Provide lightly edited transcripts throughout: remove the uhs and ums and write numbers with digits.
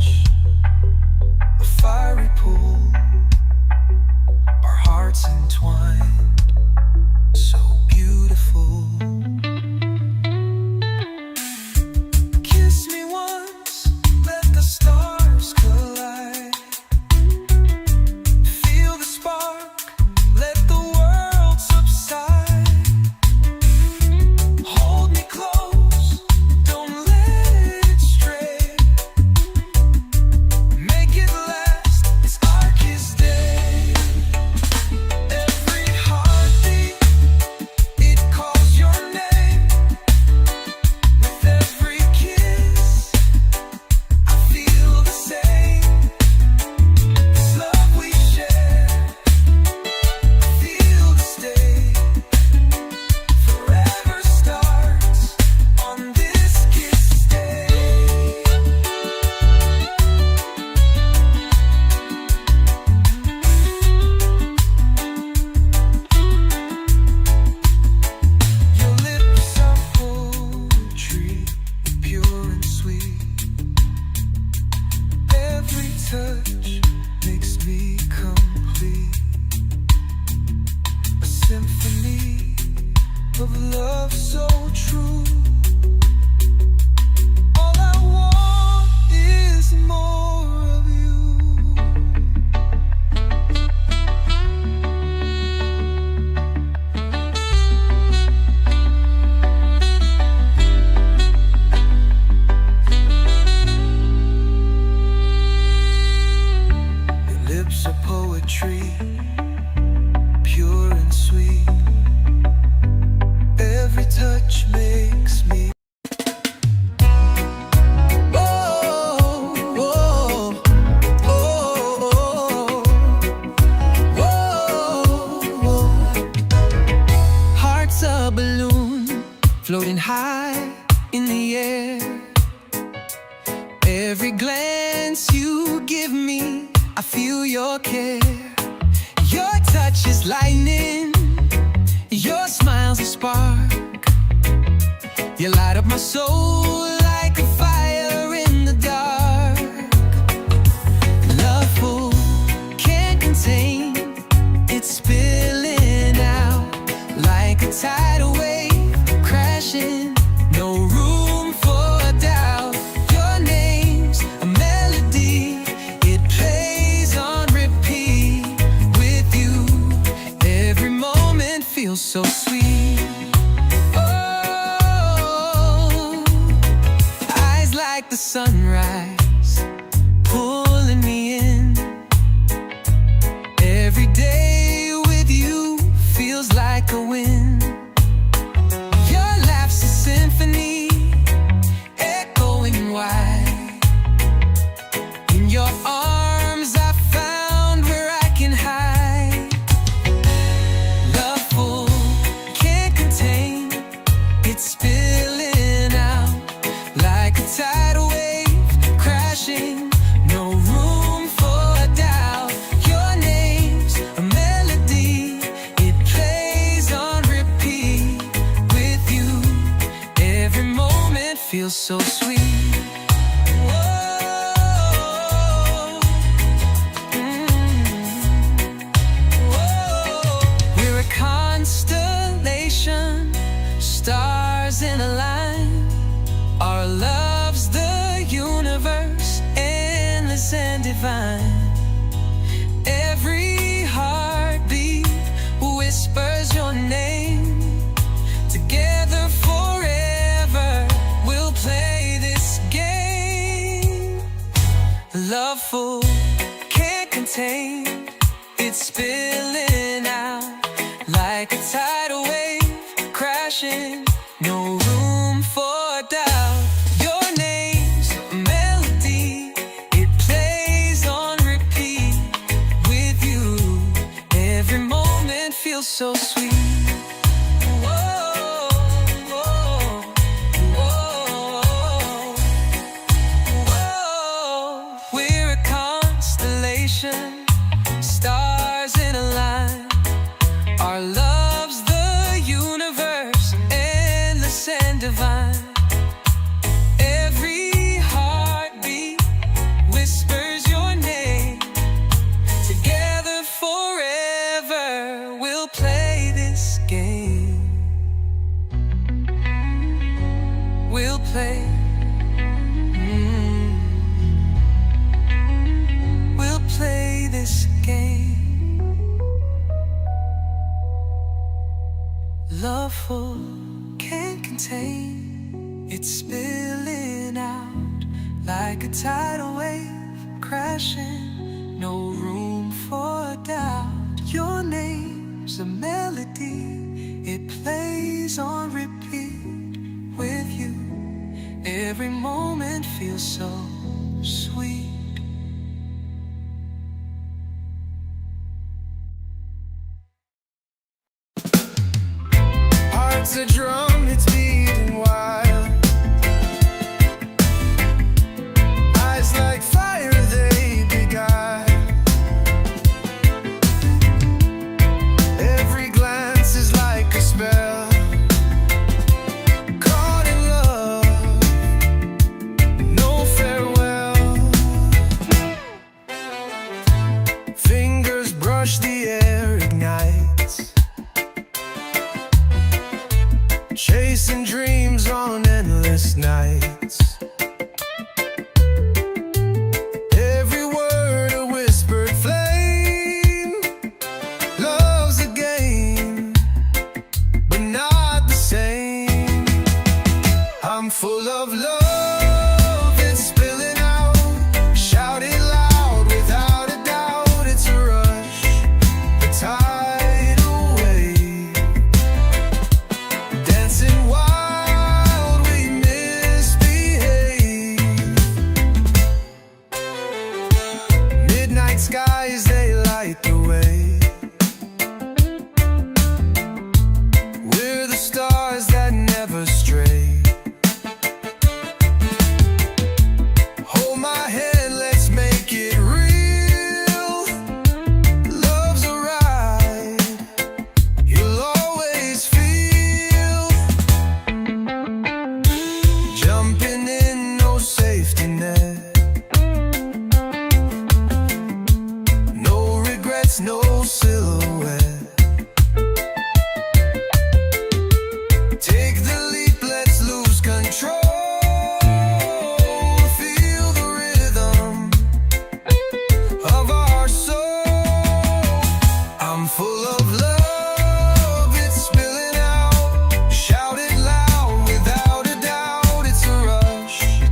touch, a fiery pull, our hearts entwined, so beautiful. Kiss me once, let the stars collide. Feel the spark, let the world subside. Hold me close, don't let it stray. Make it last, it's our kiss day. Every heartbeat, it calls your name. With every kiss, I feel the same. This love we share, I feel the stay. Forever starts on this kiss day. Your lips are poetry, pure and sweet. Every touch makes me complete. A symphony of love so true. All I want is more of you. Your lips are poetry, pure and sweet. Every touch makes me. Oh, oh, oh, oh, oh. Heart's a balloon floating high in the air. Every glance you give me, I feel your care. Your touch is lightning, your smile's a spark. You light up my soul like a fire in the dark. Love full, can't contain, it's spilling out like a tidal wave crashing. No room for doubt. Your name's a melody, it plays on repeat. With you, every moment feels so sweet. Oh, eyes like the sunrise, pulling me in. Every day with you feels like a win. Your laugh's a symphony, echoing wide. In your arms I found where I can hide. Love full, can't contain, it's spilling out like a tidal wave crashing. No room for doubt. Your name's a melody, it plays on repeat. With you, every moment feels so sweet. Whoa, whoa. We're a constellation, stars in a line. Our love's the universe, endless and divine. Every heartbeat whispers your name. Together forever, we'll play this game. Love full, can't contain, it's spilling out like a tidal wave crashing. No room for doubt. Your name's a melody, it plays on repeat. With you, every moment feels so sweet. Whoa, whoa, whoa, whoa. We're a constellation, stars in a line. Our love's the universe, endless and divine. Every heartbeat full, can't contain. It's spilling out like a tidal wave crashing. No room for doubt. Your name's a melody, it plays on repeat with you. Every moment feels so sweet. Heart's a drum, it's beating wild. Eyes like fire, they beguile. Every glance is like a spell. Caught in love, no farewell. Fingers brush the air, ignites. Chasing dreams on endless nights. Every word a whispered flame. Love's a game, but not the same. I'm full of love, it's spilling out. Shout it loud without a doubt. It's a rush, a tidal wave. Dancing wild, we misbehave. Midnight skies, they light the way. We're the stars that never stray. Hold my hand, let's make it real. Love's a ride, you'll always feel. Jumping in, no safety net. No regrets, no silhouette. Take the leap, let's lose control. Feel the rhythm of our soul. I'm full of love, it's spilling out. Shout it loud without a doubt. It's a rush,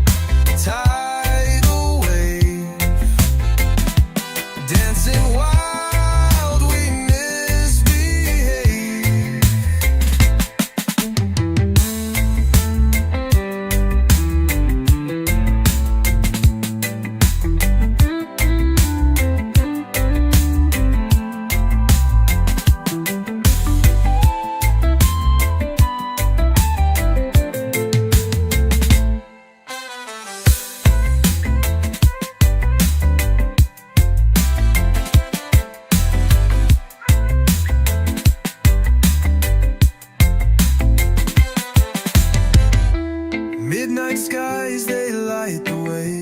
a tidal wave. Dancing wild, we misbehave. Midnight skies, they light the way.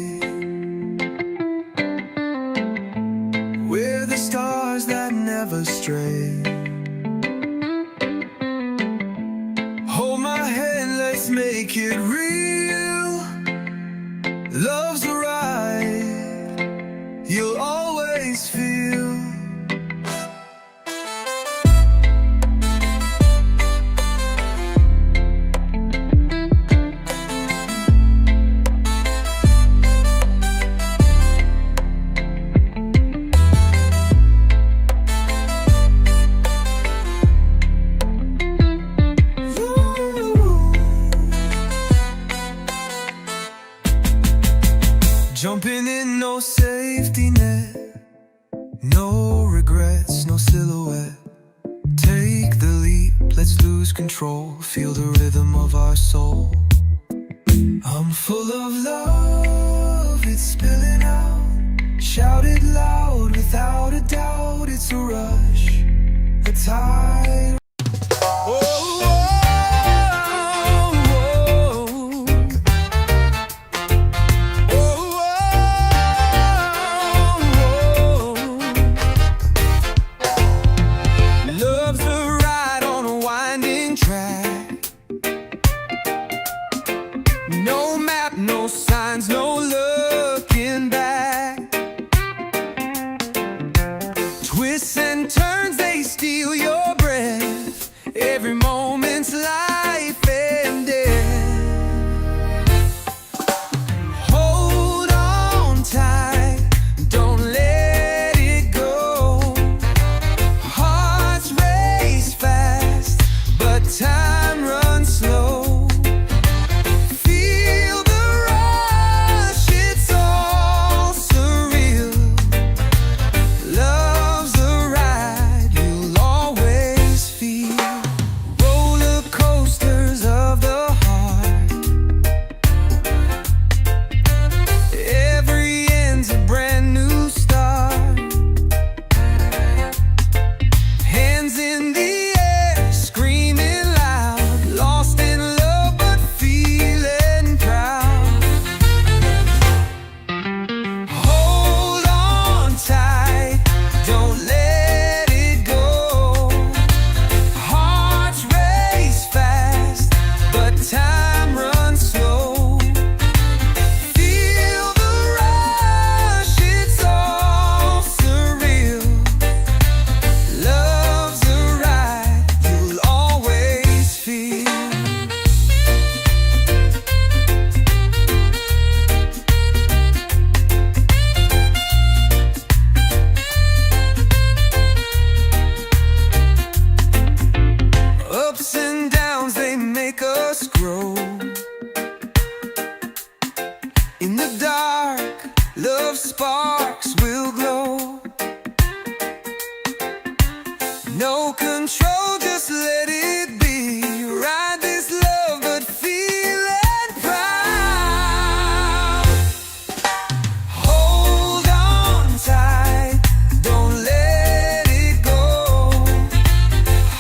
We're the stars that never stray. Hold my hand, let's make it real. Love's a ride, you'll always feel. Jumping in, no safety net. No regrets, no silhouette. Take the leap, let's lose control. Feel the rhythm of our soul. I'm full of love, it's spilling out. Shout it loud without a doubt. It's a rush, a tide. Love's a ride on a winding track. No map, no signs, no looking back. Twists and turns, they steal your breath. sparks will glow. No control, just let it be. Ride this love, but feeling proud. Hold on tight, don't let it go.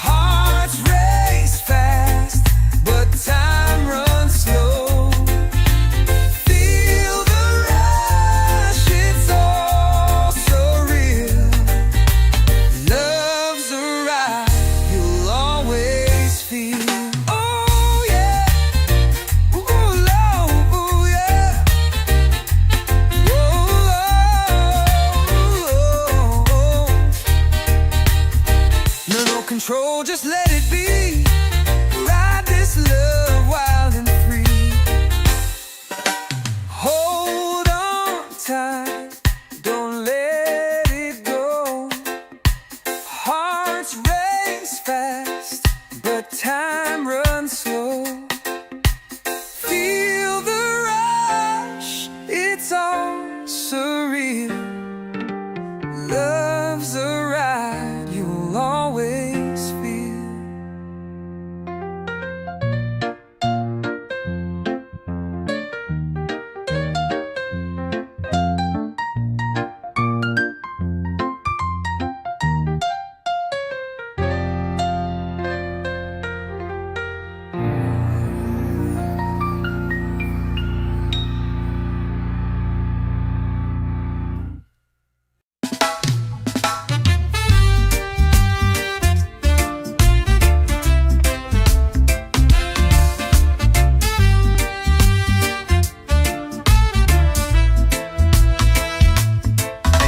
Hearts race fast, but time runs slow. Feel the rush, it's all surreal. Love's a ride you'll always feel. Oh yeah, ooh, love, ooh yeah. Whoa, no control, just let it be. Ride this love wild and free. Hold on tight, don't let it go. Hearts race fast, but time runs slow. Feel the rush, it's all surreal. Love's a ride you'll always feel.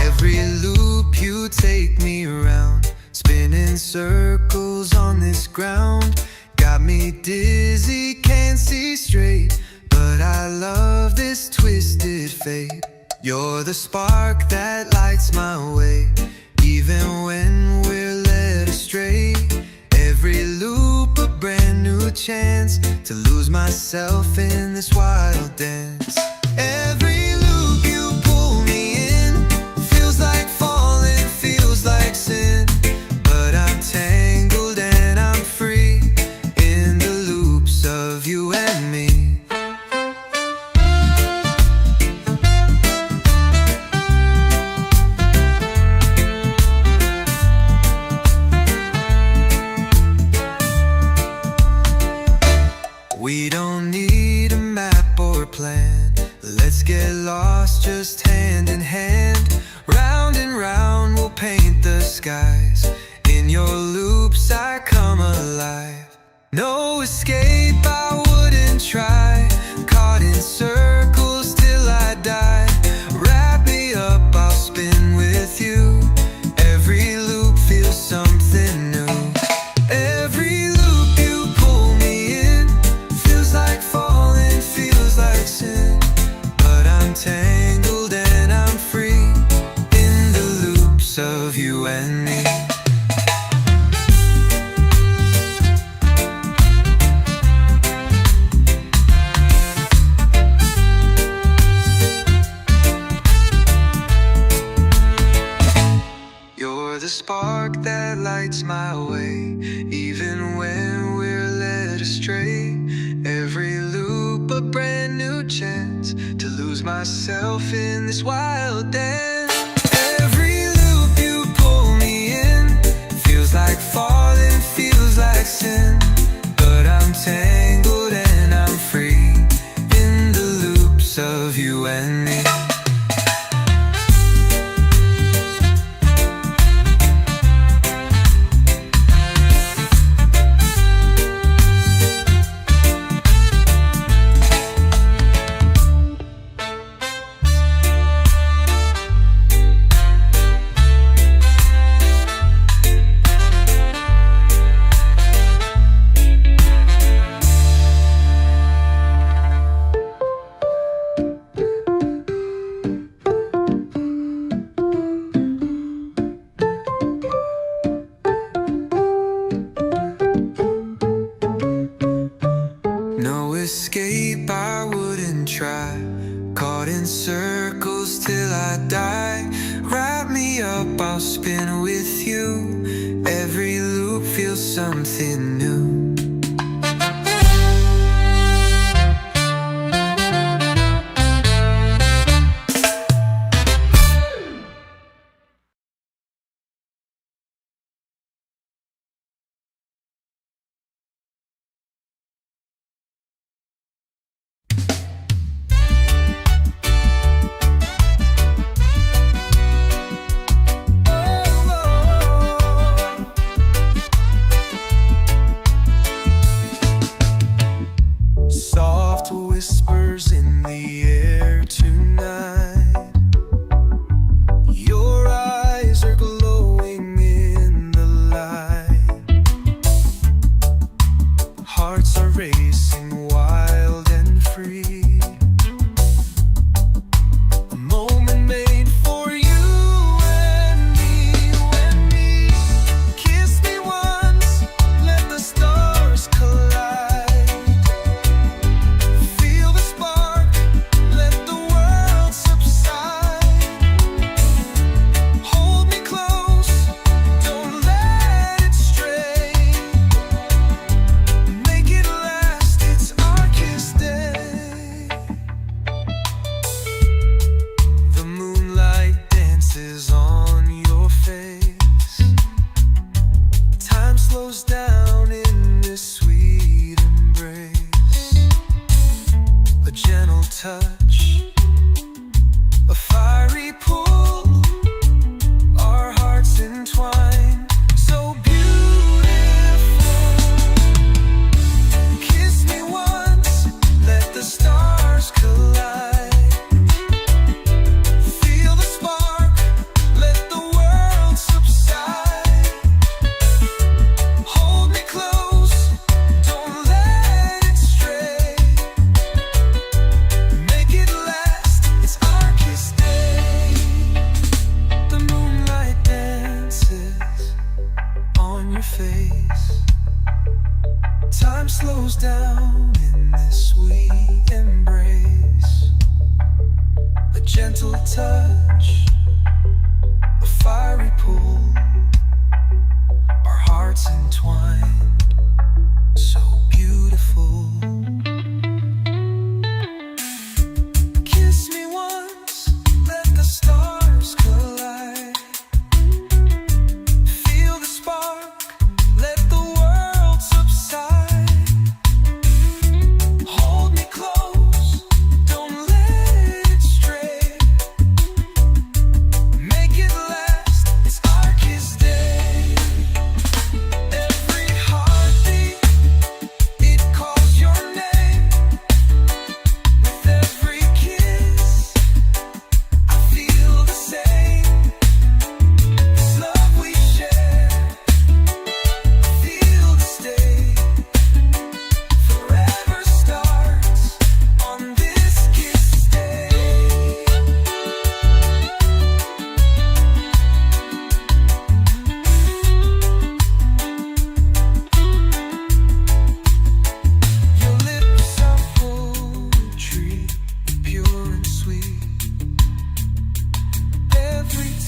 Every loop you take me around, spinning circles on this ground. Got me dizzy, can't see straight, but I love this twisted fate. You're the spark that lights my way, even when we're led astray. Every loop a brand new chance to lose myself in this wild dance. Every loop you pull me in feels like falling, feels like sin, but I'm tangled and I'm free in the loops of you and me. We don't need a map or a plan. Let's get lost just hand in hand. Round and round we'll paint the skies. In your loops I come alive. No escape, I wouldn't try. Caught in circles till I die. Wrap me up, I'll spin with you. Every loop feels something new. Every loop you pull me in feels like falling, feels like sin, but I'm tangled and I'm free in the loops of you and me. You're the spark that lights my way, even when we're led astray. Every loop a brand new chance to lose myself in this wild dance. Every loop you pull me in feels like falling, feels like sin, but I'm tangled and I'm free in the loops of you and me. sky. Wrap me up, I'll spin with you. Every loop feels something new. Soft whispers in the air tonight. Your eyes are glowing in the light. Hearts are racing wild and free. A moment made for you and me. When we kiss me once, let the stars collide. Slows down in this sweet embrace. A gentle touch, a fiery pull, our hearts entwine, so beautiful. Kiss me once, let the stars collide. Feel the spark, let the world subside. Time slows down in this sweet embrace. A gentle touch, a fiery pull, our hearts entwined, so beautiful. Kiss me once, let the stars collide. Feel the spark, let the world subside.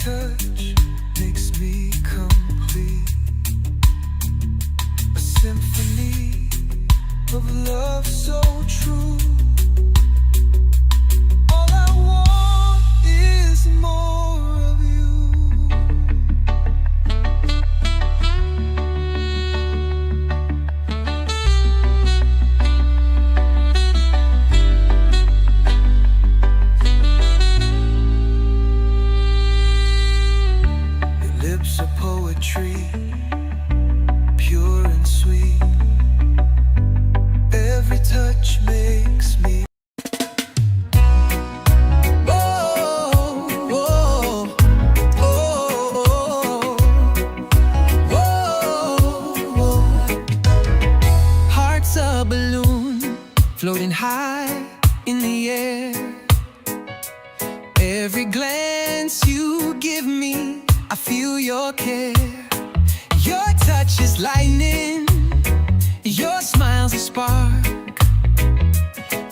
Touch makes me complete. A symphony of love so true. All I want is more of you. Lips are poetry, pure and sweet. Every touch makes me. Whoa, whoa, whoa, whoa, whoa. Heart's a balloon floating high in the air. Every glance you give me, I feel your care. Your touch is lightning, your smile's a spark.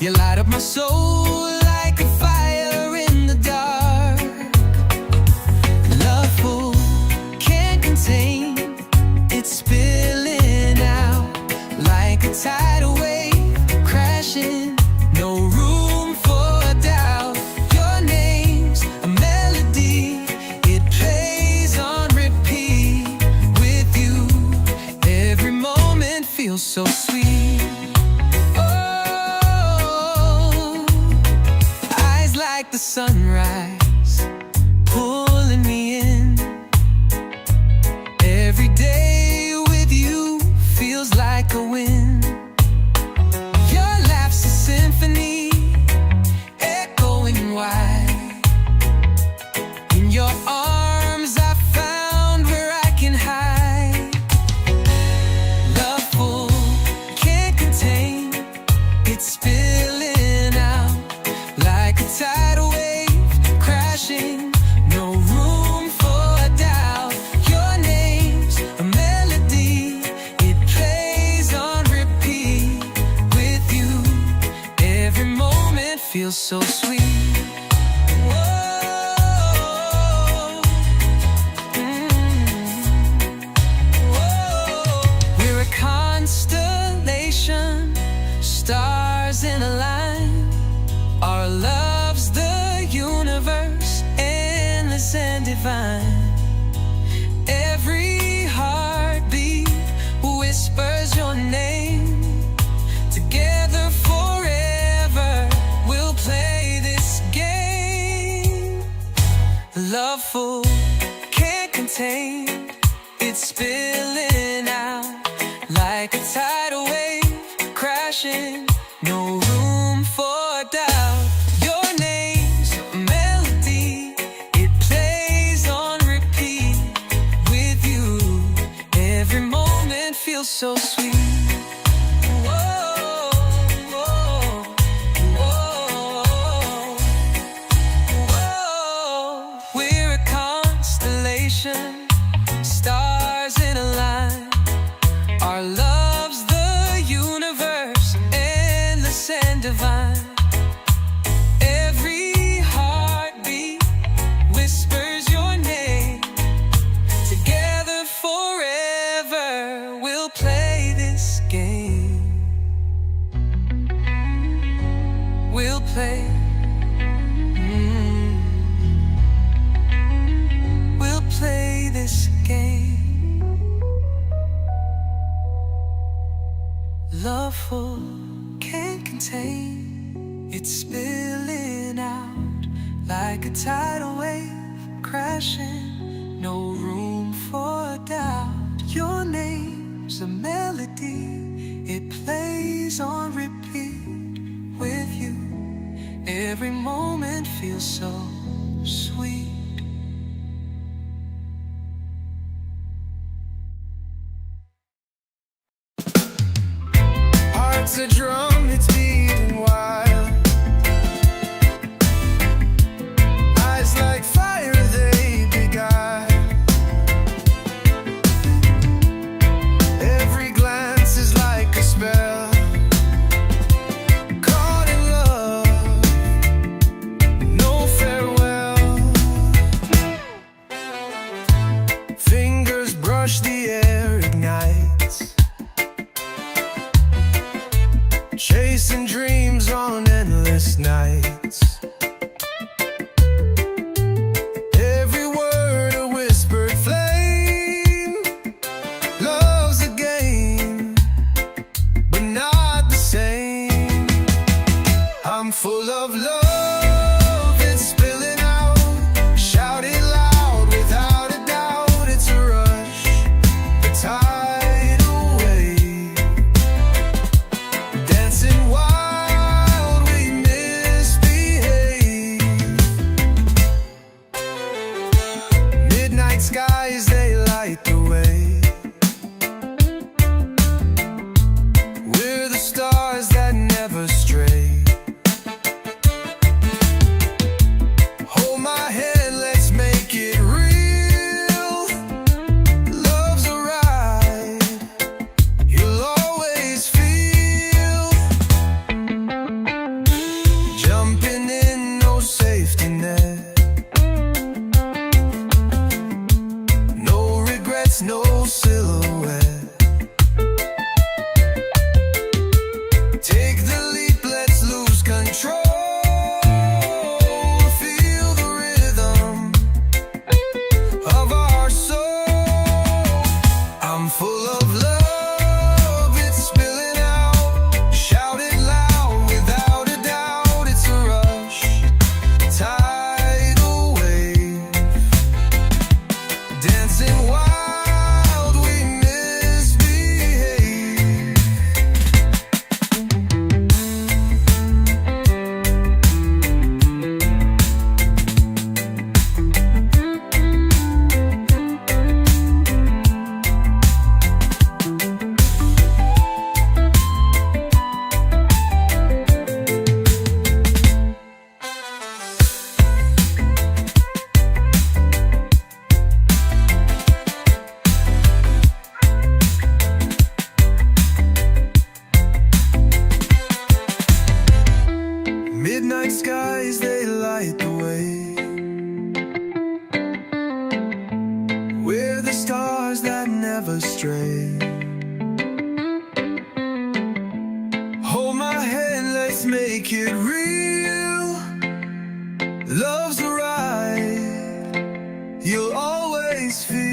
You light up my soul like a fire in the dark. so sweet. Oh, eyes like the sunrise, pulling me in. Every day with you feels like a win. Your laugh's a symphony, echoing wide. In your arms I found where I can hide. Loveful, can't contain, it's spilling out like a tidal wave crashing. No room for doubt. Your name's a melody, it plays on repeat. With you, every moment feels so sweet. We're a constellation, stars in a line. Our love's the universe, endless and divine. Every heartbeat whispers your name. Together forever, we'll play this game. Loveful, can't contain, it's spilling out like a tidal wave crashing. No room for doubt. Your name's a melody, it plays on repeat. With you, every moment feels so sweet. Whoa, whoa, whoa, whoa. We're a constellation, stars in a line. Our love's the universe, endless and divine. Every heartbeat whispers your name. Together forever, we'll play this game. We'll play. We'll play this game. Loveful, can't contain, it's spilling out like a tidal wave crashing. No room for doubt. Your name's a melody, it plays on repeat. With you, every moment feels so sweet. Heart's a drum, it's beating wild. Eyes like fire, they beguile. Every glance is like a spell. Caught in love, no farewell. Fingers brush the air, ignites. Chasing dreams on endless nights. Every word a whispered flame. Love's a game, but not the same. I'm full of love, it's spilling out. Shout it loud without a doubt. It's a rush, the tidal wave. Dancing wild, we misbehave. Midnight skies, they light the way. We're the stars that never stray. Hold my hand, let's make it real. Love's a ride, you'll always feel. Jumping in, no safety net. No regrets, no silhouette. Take the leap, let's lose control. Feel the rhythm of our soul. I'm full of love, it's spilling astray. Hold my hand, let's make it real. Love's a ride you'll always feel.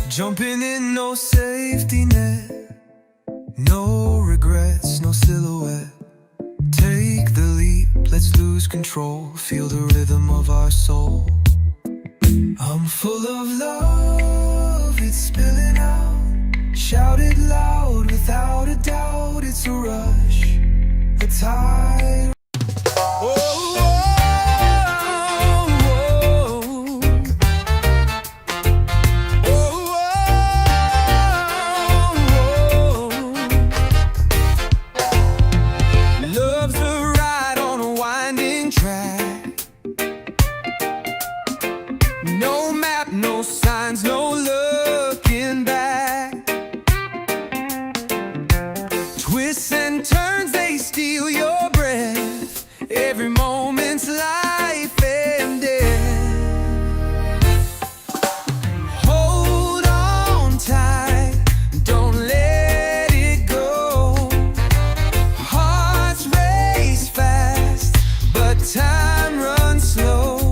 Jumping in, no safety net, no regrets, no silhouette. Take the leap, let's lose control, feel the rhythm of our soul. I'm full of love, it's spilling out. Shout it loud, without a doubt, it's a rush, a tide. No map, no signs, no looking back. Twists and turns, they steal your breath. Every moment's life and death. Hold on tight, don't let it go. Hearts race fast, but time runs slow.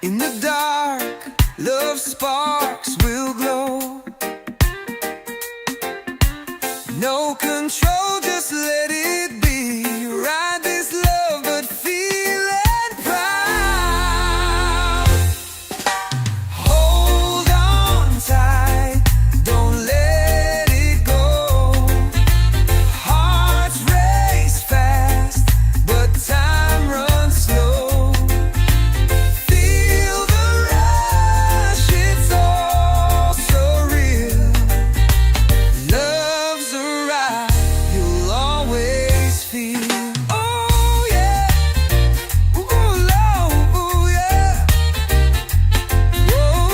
In the dark, love sparks will glow. No control, just let it be. Ride this love, but feel it proud. Hold on tight, don't let it go. Hearts race fast, but time runs slow. Feel the rush, it's all so real. Love's a ride you'll always feel. Oh yeah, ooh, love, ooh yeah. Whoa,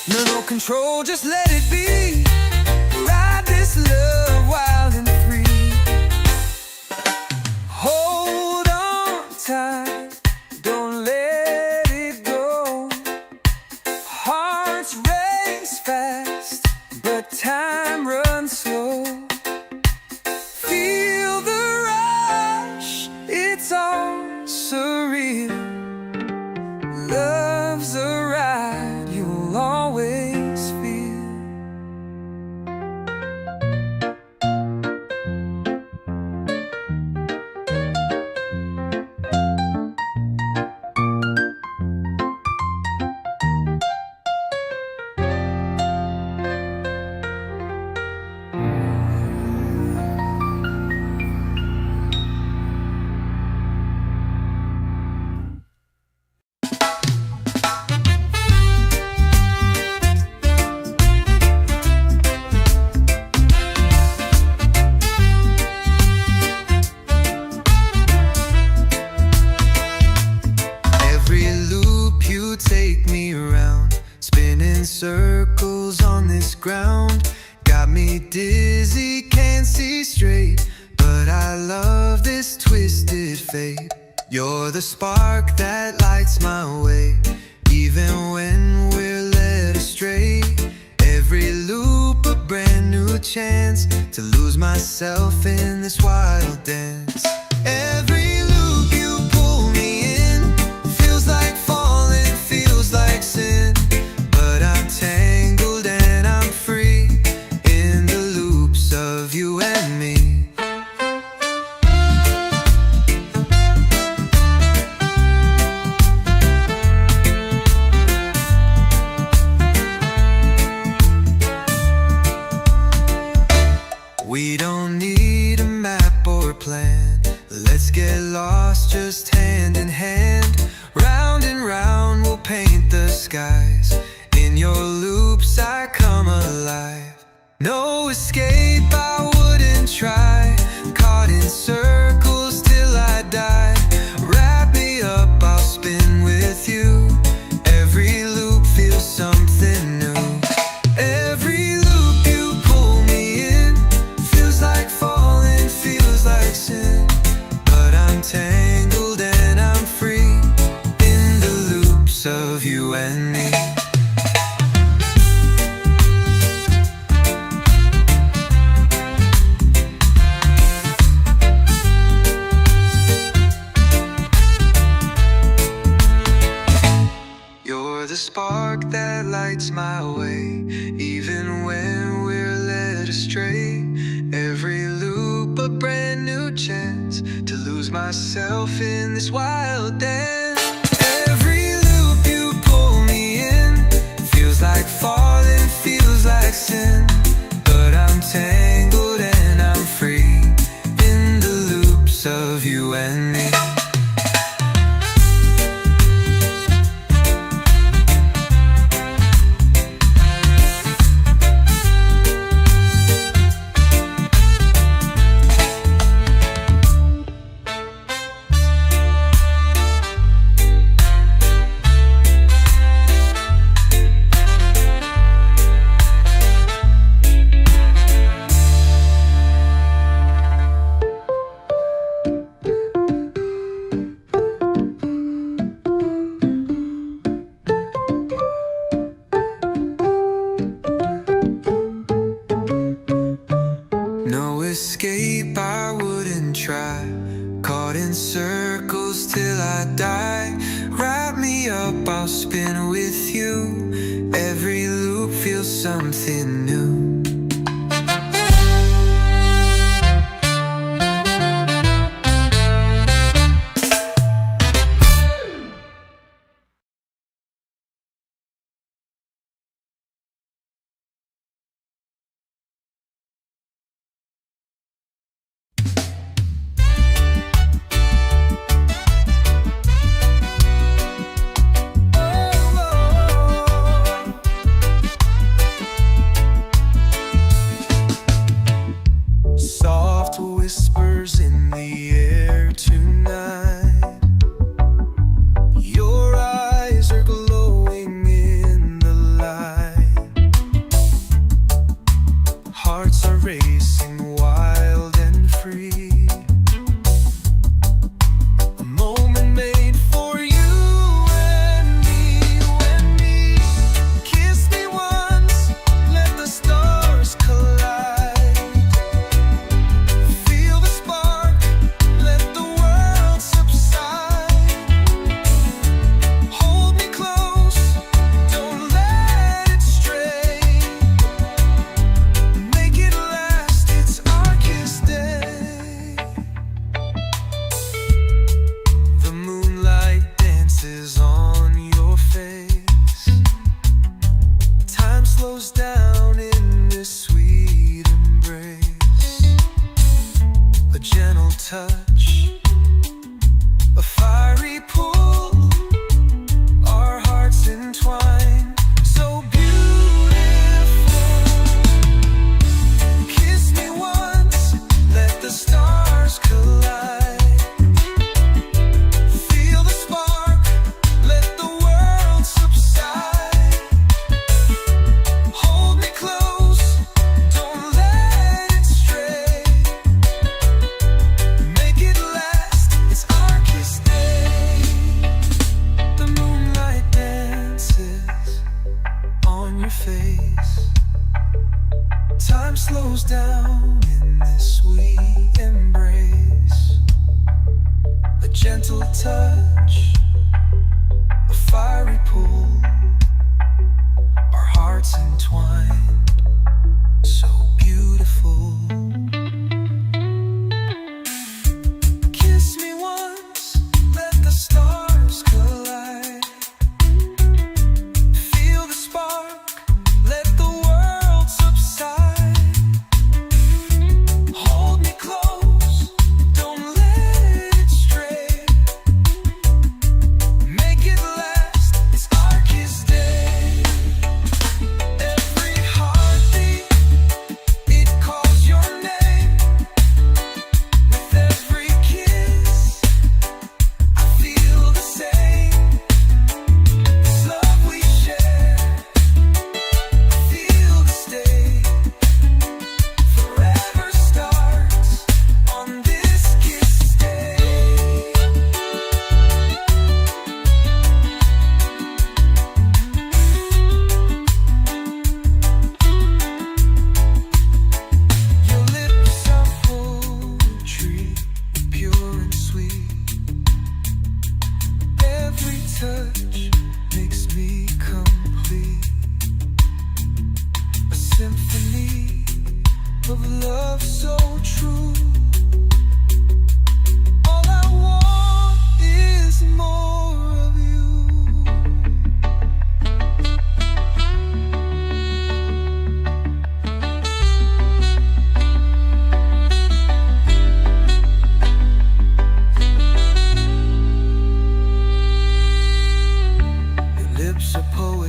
no control, just let it be. Ride this love wild and free. Hold on tight, don't let it go. Hearts race fast, but time runs slow. Feel the rush, it's all surreal. Love's a ride you'll always feel. the spark that lights my way, even when we're led astray. Every loop a brand new chance to lose myself in this wild dance. Every loop you pull me in feels like falling, feels like sin, but I'm tangled and I'm free in the loops of you and me. We don't need a map or plan. Let's get lost just hand in hand. Round and round we'll paint the skies. In your loops I come alive. No escape, I wouldn't try. Caught in circles till I die. Wrap me up, I'll spin with you. Every loop feels something new. Every loop you pull me in feels like falling, feels like sin, but I'm tangled and I'm free in the loops of you and me. You're the spark that lights my way, even when we're led astray. Every loop a brand new chance to lose myself in this wild dance. Every loop you pull me in feels like falling, feels like sin, but I'm tangled and I'm free in the loops of you and me. No escape, I wouldn't try. Caught in circles till I die. Wrap me up, I'll spin with you. Every loop feels something new.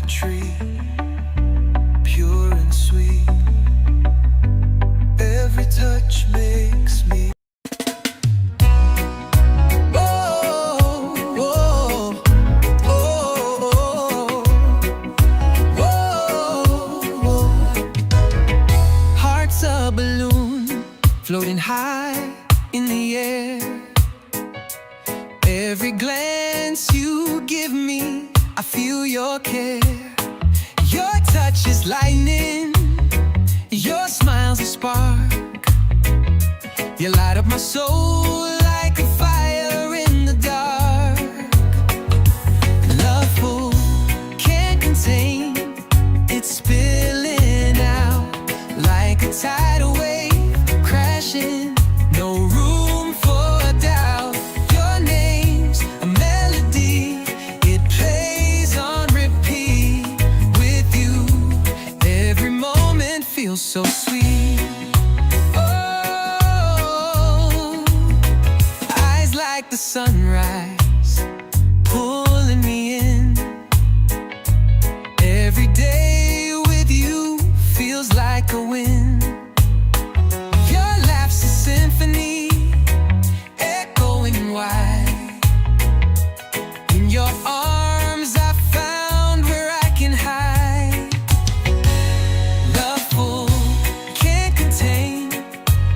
tree, pure and sweet. Every touch makes me floating high in the air. Every glance you give me, I feel your care. Your touch is lightning, your smile's a spark. You light up my soul like a fire in the dark. Loveful, can't contain, it's spilling out like a tidal wave. No room for doubt. Your name's a melody, it plays on repeat. With you, every moment feels so sweet. Oh, eyes like the sunrise, pulling me in. Every day with you feels like a win. Symphony echoing wide. In your arms I found where I can hide. Loveful, can't contain,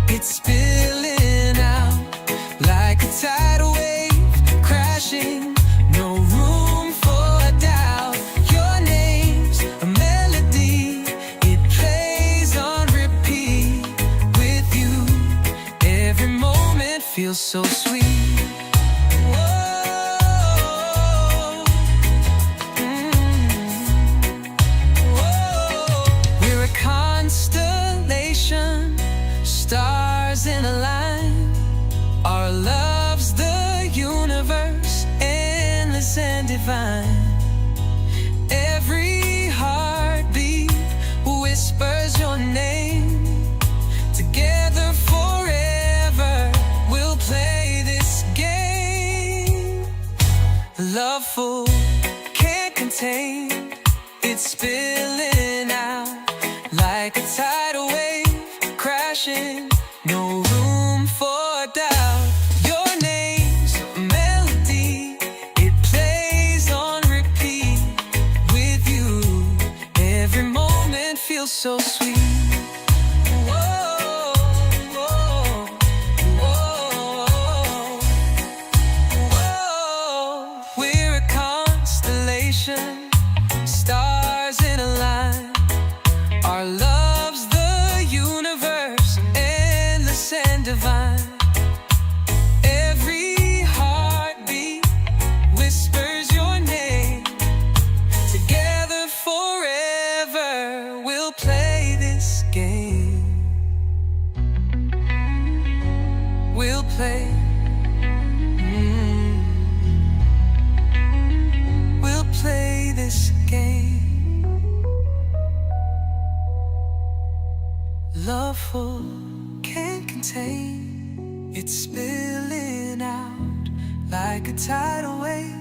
it's spilling out like a tidal wave crashing. No room for doubt. Your name's a melody, it plays on repeat. With you, every moment feels so sweet. Whoa. Whoa. We're a constellation, stars in a line. Our love's the universe, endless and divine. Every heartbeat whispers your name. Together forever, we'll play this game. Loveful, can't contain, it's spilling out like a tidal wave crashing. No room for doubt. Your name's a melody, it plays on repeat. With you, every moment feels so sweet. Stars in a line. Our love's the universe, endless and divine. Every heartbeat whispers your name. Together forever, we'll play this game. We'll play. Play this game. Loveful, can't contain, it's spilling out like a tidal wave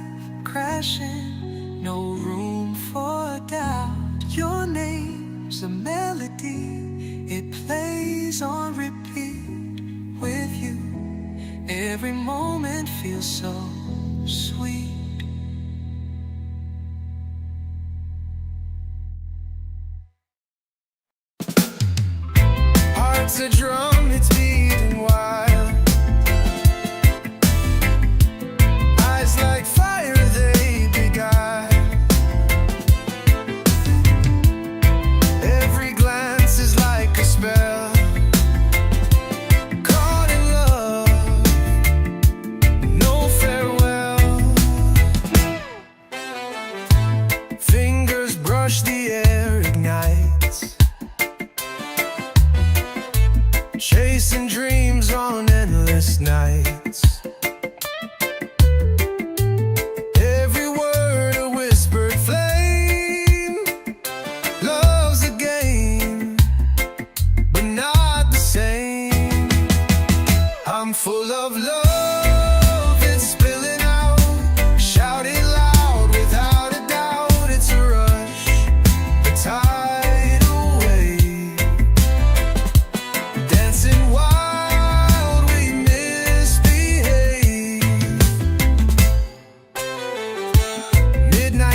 crashing. No room for doubt. Your name's a melody, it plays on repeat. With you, every moment feels so sweet. It's a drum, it's beating wild. Eyes like fire, they beguile. Every glance is like a spell. Caught in love, no farewell. Fingers brush the air, ignites.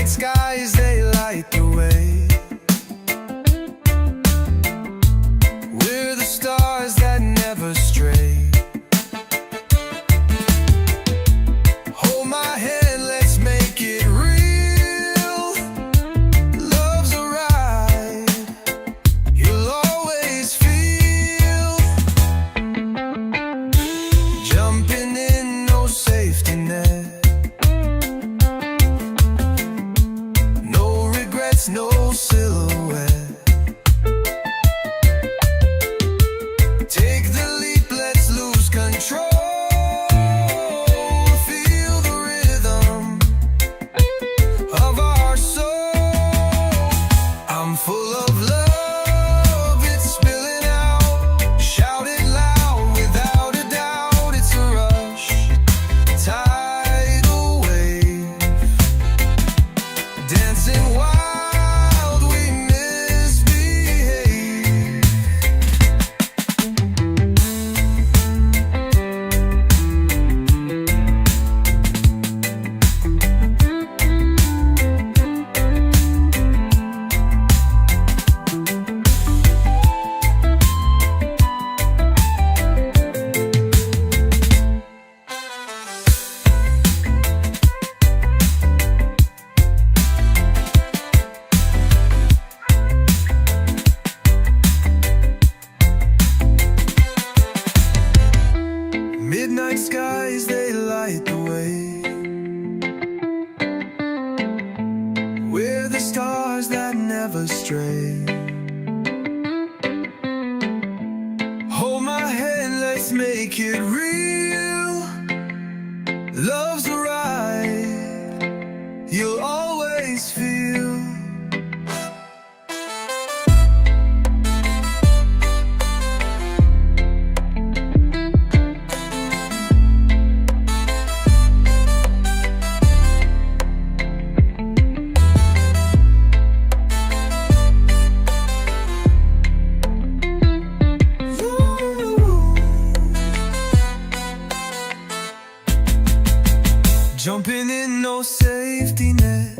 Midnight skies, they light the way. We're the stars that never stray. Hold my hand, let's make it real. Love's a ride, you'll always feel. Jumping in, no safety net. No regrets, no silhouette. Take the leap, let's lose control. Feel the rhythm of our soul. I'm full of love, it's spilling out. Shout it loud, without a doubt, it's a rush. Tidal wave, dancing wild, we misbehave. Midnight skies, they light the way. We're the stars that never stray. Hold my hand, let's make it real. Love's a ride, you'll always feel. Jumping in, no safety net.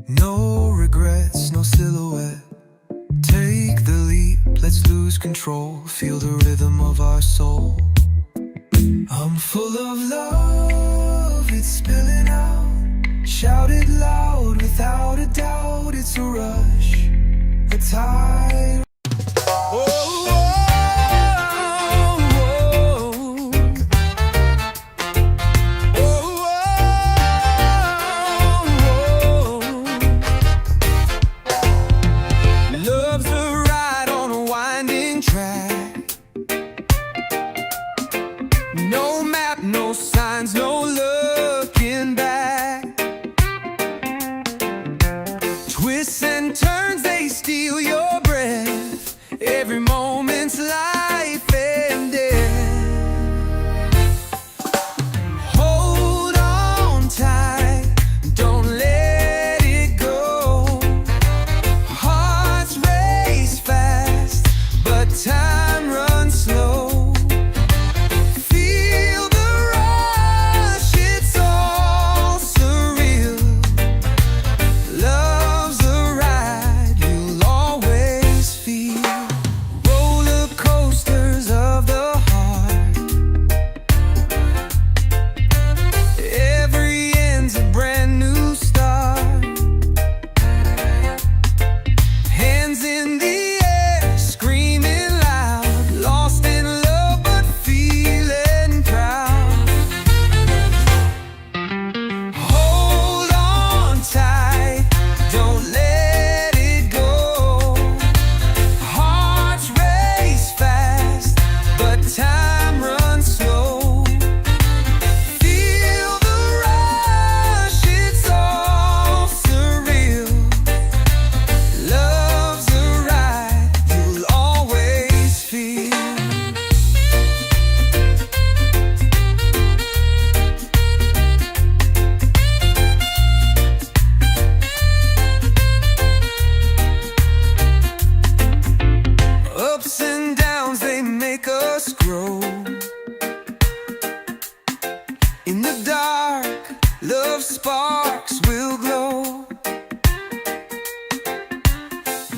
No regrets, no silhouette. Take the leap, let's lose control. Feel the rhythm of our soul. I'm full of love, it's spilling out. Shout it loud, without a doubt, it's a rush. A tide. Love's a ride on a winding track. No map, no signs, no looking back. Twists and turns, they steal your breath. Every moment's life and death. Hold on tight, don't let it go. Hearts race fast, but time runs slow. Feel the rush, it's all surreal. Love's a ride,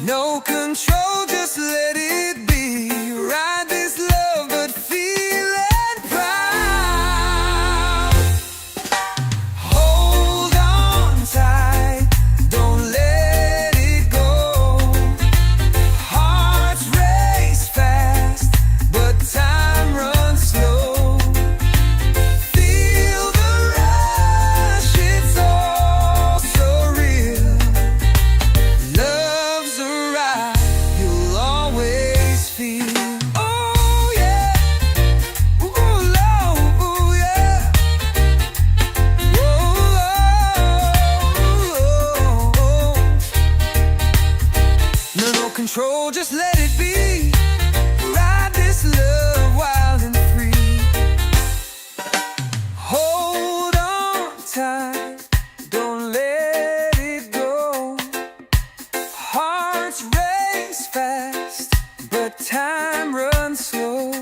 No control, just let it be. Ride this love, but feel it proud. Hold on tight, don't let it go. Hearts race fast, but time runs slow. Feel the rush, it's all so real. Love's a ride you'll always feel. Oh yeah, ooh, love, ooh yeah. Whoa, no control, just let it be. Ride this love wild and free. Hold on tight, don't let it go. Hearts race fast, but time runs slow.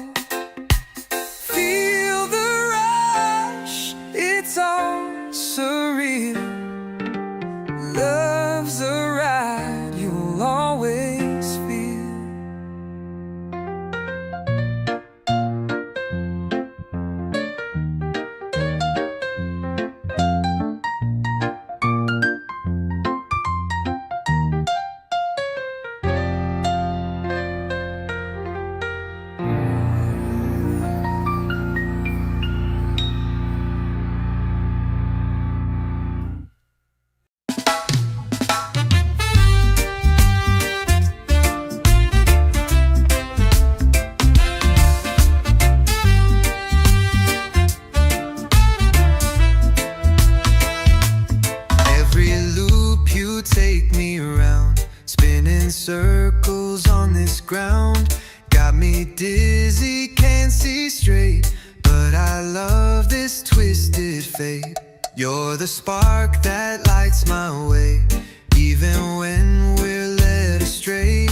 Feel the rush, it's all surreal. Love's a ride you'll always feel. Every loop you take me around, spinning circles on this ground. Got me dizzy, can't see straight, but I love this twisted fate. You're the spark that lights my way, even when we're led astray.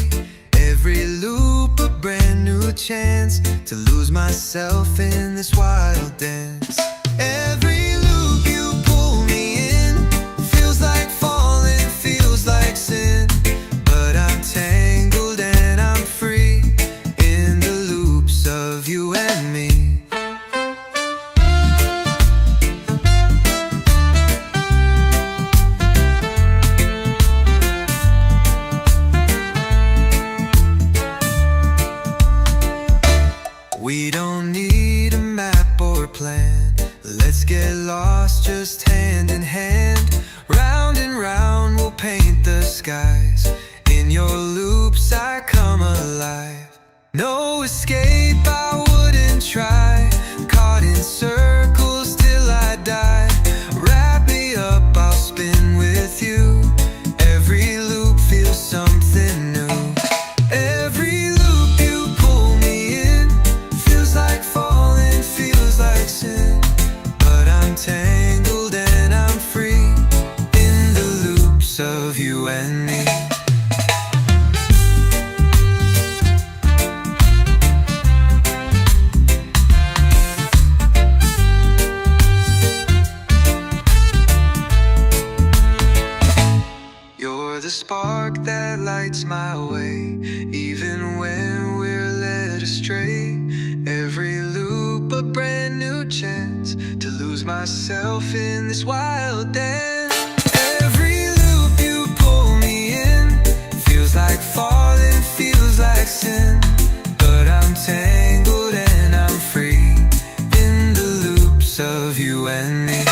Every loop a brand new chance to lose myself in this wild dance. Every loop you pull me in feels like falling, feels like sin, but I'm tangled and I'm free in the loops of you and me. We don't need a map or plan. Let's get lost just hand in hand. Round and round we'll paint the skies. In your loops I come alive. No escape, I wouldn't try. Caught in circles till I die. Wrap me up, I'll spin with you. Every loop feels something new. Every loop you pull me in feels like falling, feels like sin, but I'm tangled and I'm free in the loops of you and me. You're the spark that lights my way, even when we're led astray. Every loop a brand new chance to lose myself in this wild dance. Every loop you pull me in feels like falling, feels like sin, but I'm tangled and I'm free in the loops of you and me.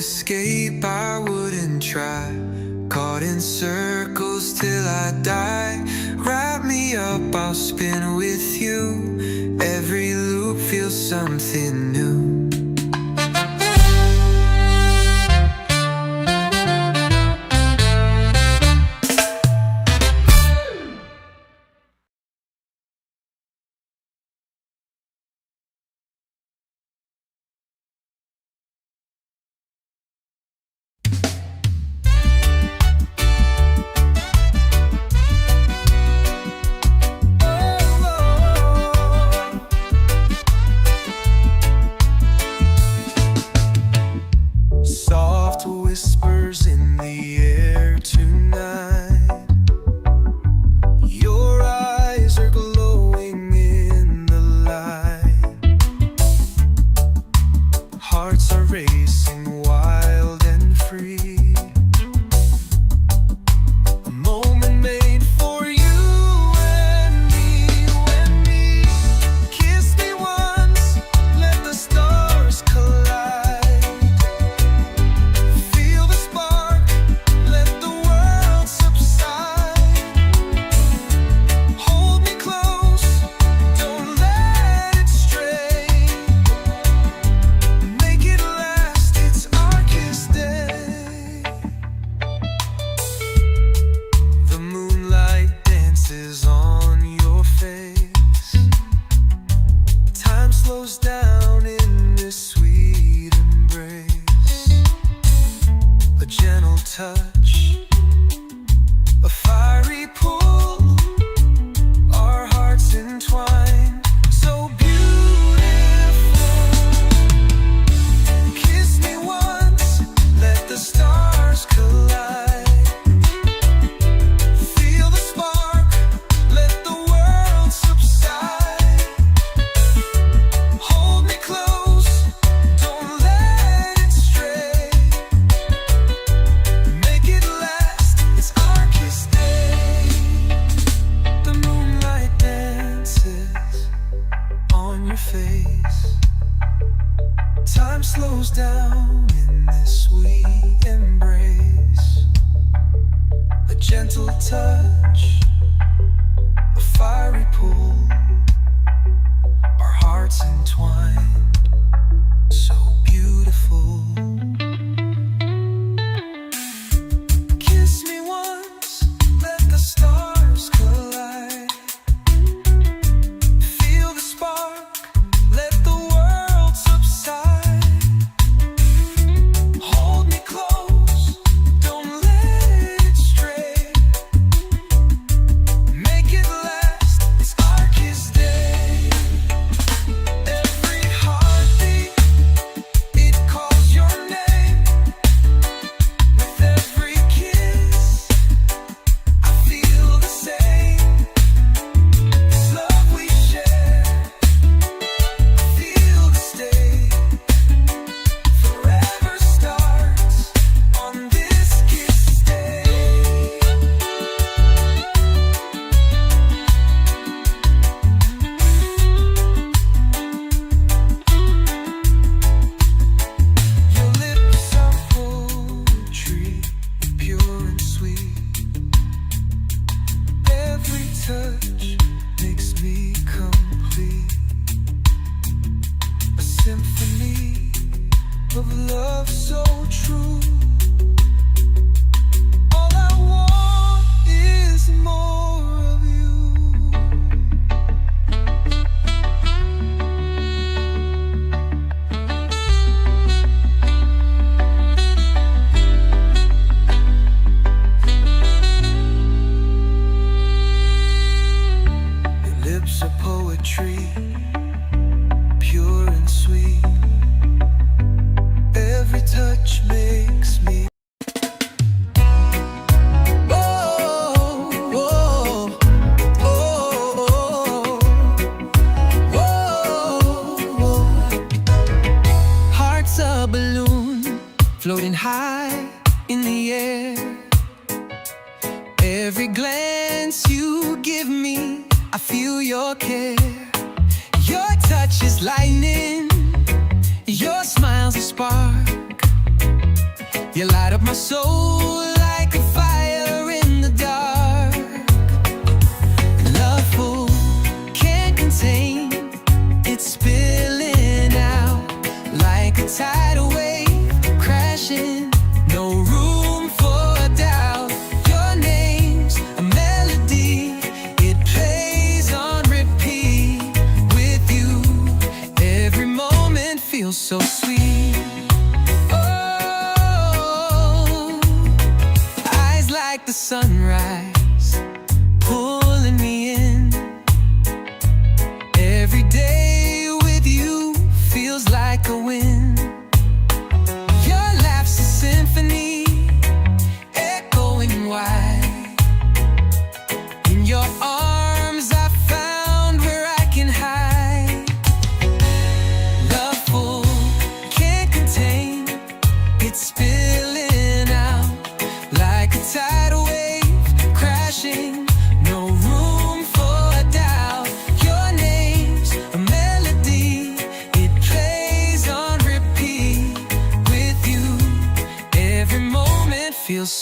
escape, I wouldn't try. Caught in circles till I die. Wrap me up, I'll spin with you. Every something new. Soft whispers in the air tonight. Your eyes are glowing in the light. Hearts are racing wild and free. A moment made for you and me. When we kiss me once, let the stars collide. Slows down in this sweet embrace. A gentle touch, a fiery pull, our hearts entwined, so beautiful. Kiss me once, let the stars collide. Feel the spark, let the world subside. Time slows down in this sweet embrace. A gentle touch, a fiery pull, our hearts entwined, so beautiful. Kiss me once, let the stars collide. Feel the spark, let the world subside. Hold me close, don't let it stray. Make it last, it's our kiss day. Every heartbeat, it calls your name. With every kiss, I feel the same. This love we share, feel the stay. Forever starts on this kiss day. Your lips are poetry, pure and sweet. Every touch makes me complete. A symphony of love so true. All I want is more of you. Your lips are poetry, pure and sweet. Every touch makes me. Oh, oh, oh, oh, oh. Heart's a balloon floating high in the air. Every glance you give me, I feel your care. Your touch is lightning, your smile's a spark. You light up my soul like a fire in the dark. Love full, can't contain, it's spilling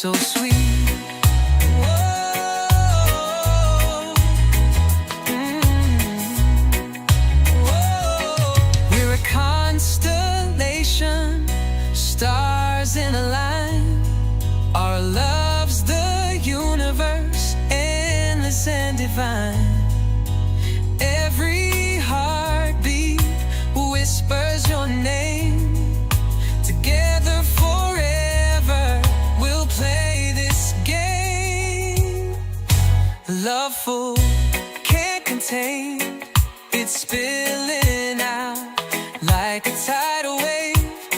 so sweet. Whoa. Whoa. We're a constellation, stars in a line. Our love's the universe, endless and divine. Every heartbeat whispers your name. Together forever, we'll play this game. Loveful, can't contain, it's spilling out like a tidal wave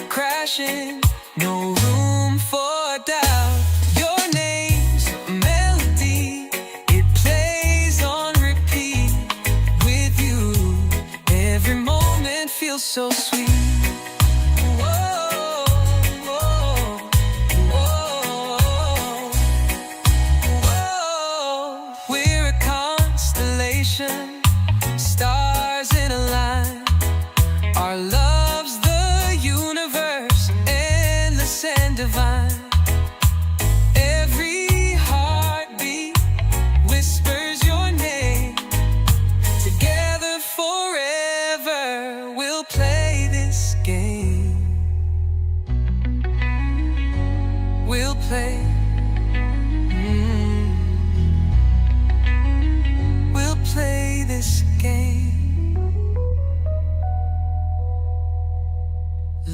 crashing. No room for doubt. Your name's a melody, it plays on repeat. With you, every moment feels so sweet. Whoa, whoa, whoa, whoa. We're a constellation, stars in a line. Our love's the universe, endless and divine. Every heartbeat whispers your name. Together forever, we'll play this game. We'll play. We'll play this game.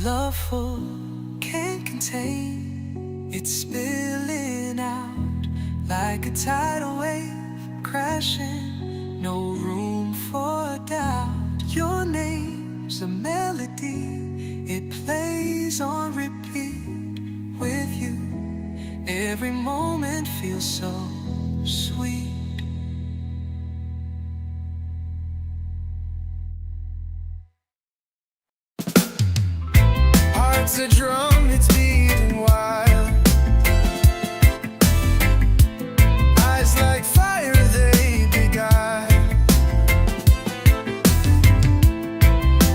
Loveful, can't contain, it's spilling out like a tidal wave crashing. No room for doubt. Your name's a melody, it plays on repeat. With you, every moment feels so sweet. Heart's a drum, it's beating wild. Eyes like fire, they beguile.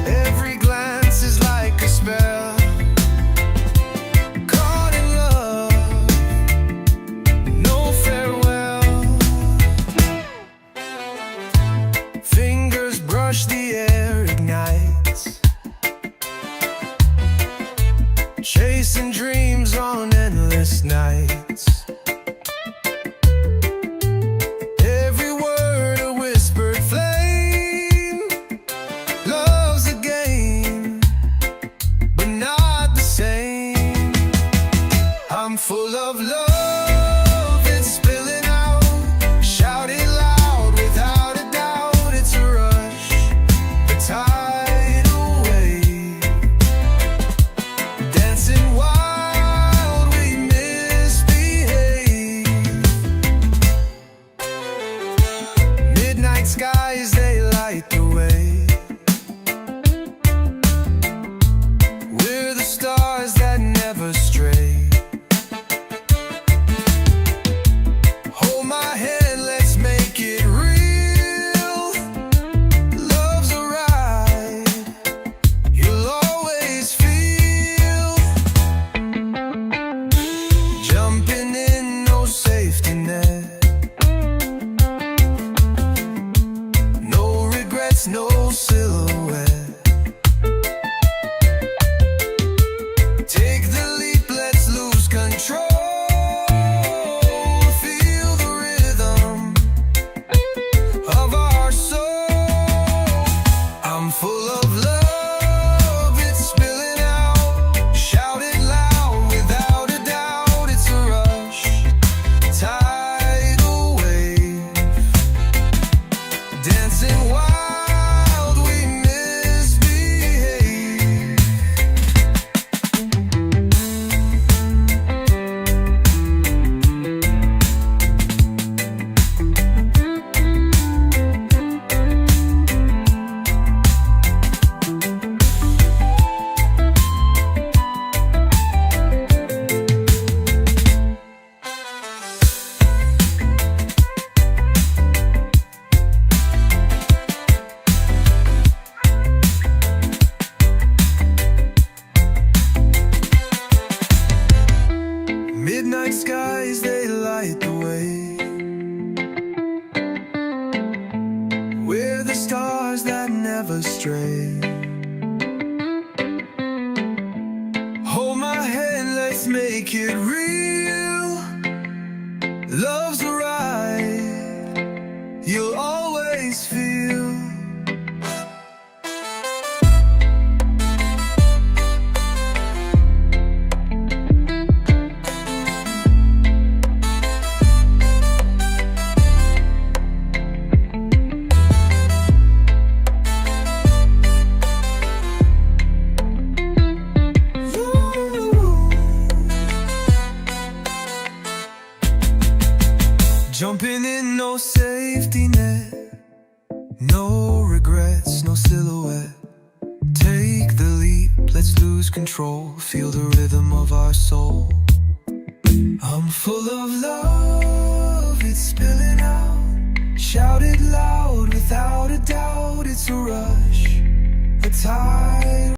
Every glance is like a spell. Caught in love, no farewell. Fingers brush the air, ignites. Chasing dreams on endless nights. Every word a whispered flame. Love's a game, but not the same. I'm full of love, it's spilling out. Shout it loud without a doubt. It's a rush, a tidal wave. Dancing wild, we misbehave. Midnight skies, they light the way. We're the stars that never stray. Hold my hand, let's make it real. Love's a ride, you'll always feel. Jumping in, no safety net. No regrets, no silhouette. Take the leap, let's lose control. Feel the rhythm of our soul. I'm full of love, it's spilling out. Shout it loud without a doubt. It's a rush, tidal wave. Dancing wild, we astray. Hold my hand, let's make it real. Love's a ride you'll always feel. Jumping in, no safety net, no regrets, no silhouette. Take the leap, let's lose control, feel the rhythm of our soul. I'm full of love, it's spilling out. Shout it loud, without a doubt, it's a rush, a tide.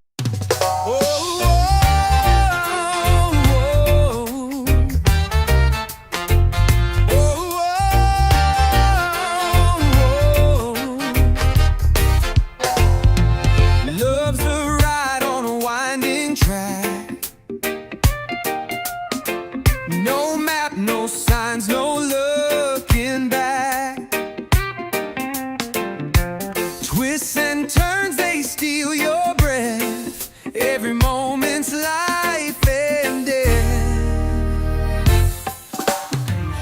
No map, no signs, no looking back. Twists and turns, they steal your breath. Every moment's life and death.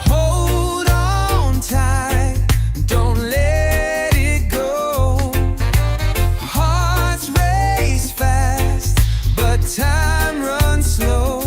Hold on tight, don't let it go. Hearts race fast, but time runs slow.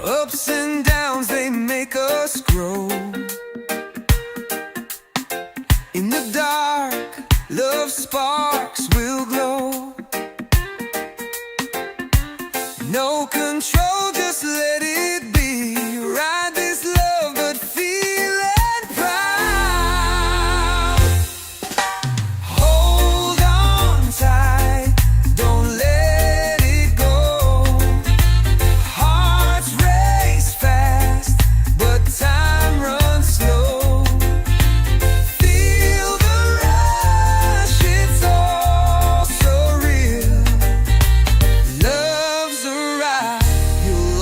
Ups and downs, they make us grow. In the dark, love sparks will glow. No control, just let it be. Ride this love, but feel it proud. Hold on tight, don't let it go. Hearts race fast, but time runs slow. Feel the rush, it's all so real. Love's a ride you'll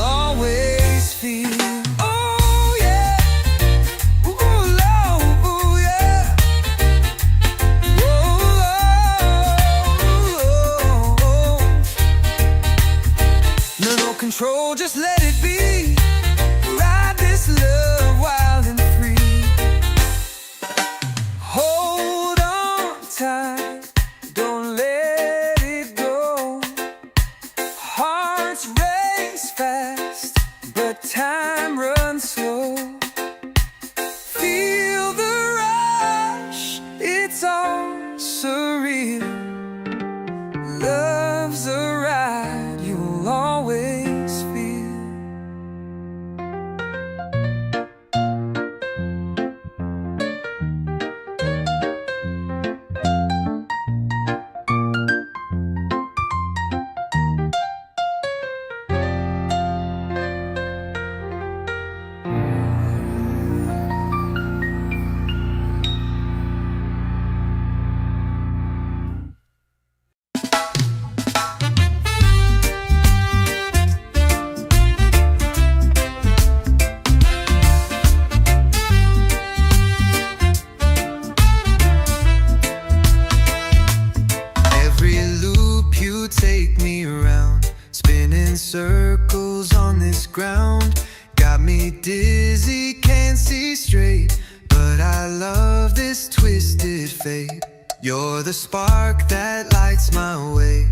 circles on this ground. Got me dizzy, can't see straight, but I love this twisted fate. You're the spark that lights my way,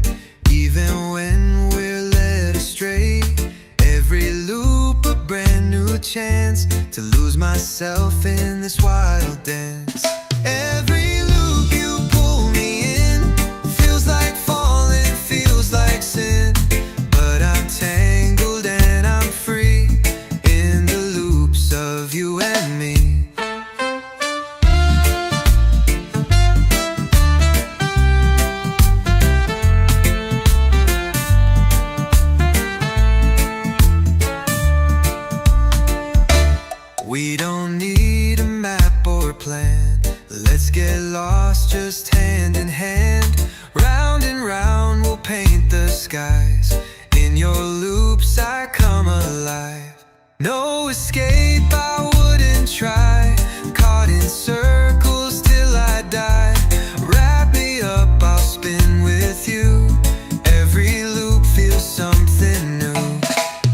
even when we're led astray. Every loop a brand new chance to lose myself in this wild dance. Every loop you pull me in feels like falling, feels like sin, but I'm tangled and I'm free in the loops of you and me. We don't need a map or plan. Let's get lost just hand in hand. Round and round we'll paint the skies. In your loops I come alive. No escape, I wouldn't try. Caught in circles till I die. Wrap me up, I'll spin with you. Every loop feels something new.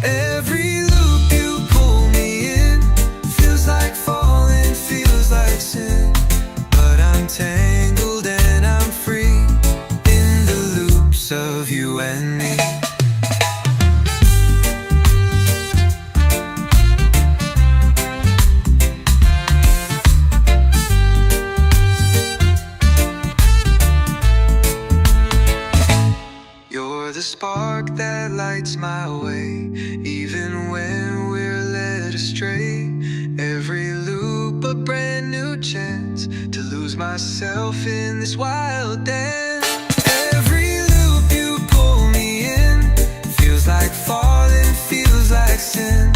Every loop you pull me in feels like falling, feels like sin, but I'm tangled and I'm free in the loops of you and me. You're the spark that lights my way, even when we're led astray. Every loop a brand new chance to lose myself in this wild dance. Every loop you pull me in feels like falling, feels like sin,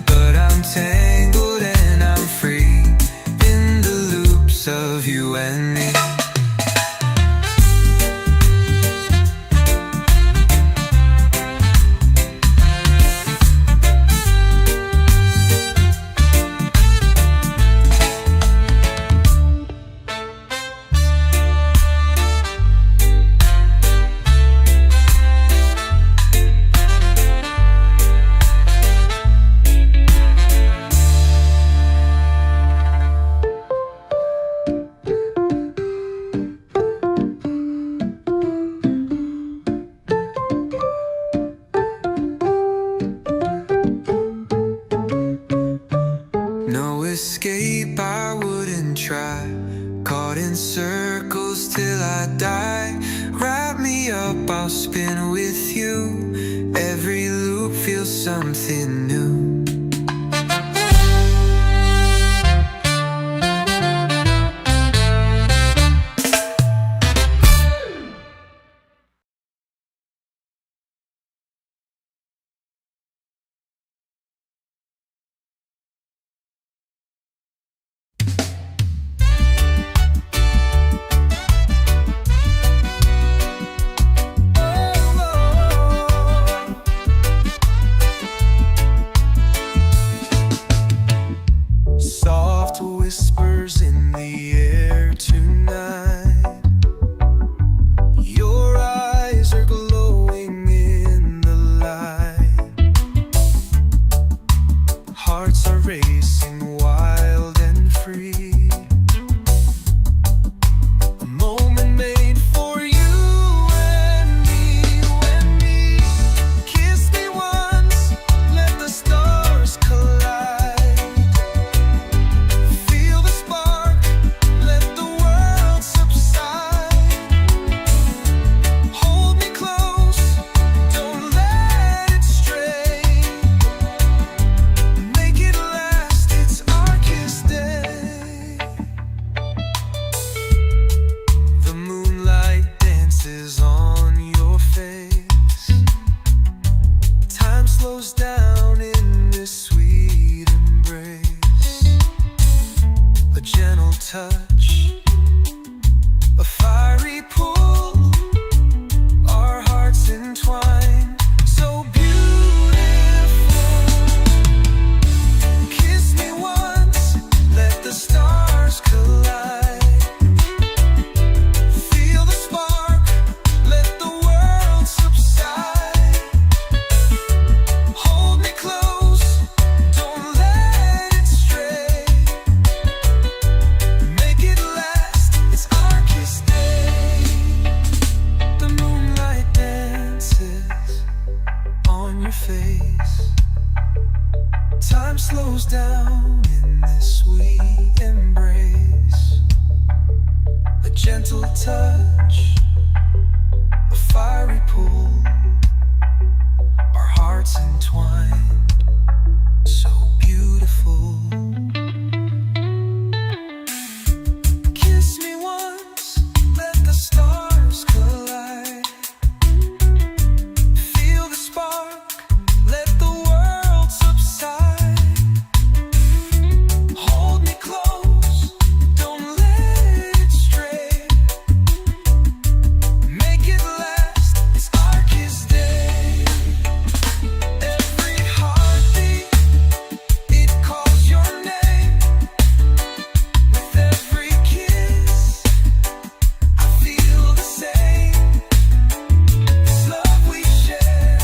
but I'm tangled and I'm free in the loops of you and me. No escape, I wouldn't try. Caught in circles till I die. Wrap me up, I'll spin with you. Every loop feels something new. entwined, so beautiful. Kiss me once, let the stars collide. Feel the spark, let the world subside. Hold me close, don't let it stray. Make it last, it's our kiss day. Every heartbeat, it calls your name. With every kiss, I feel the same. This love we share,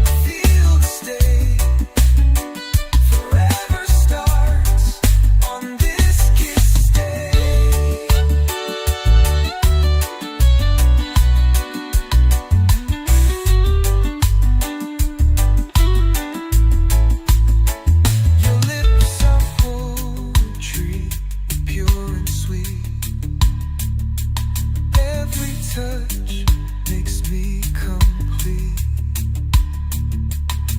I feel the stay. Forever starts on this kiss day. Your lips are poetry, pure and sweet. Every touch makes me complete.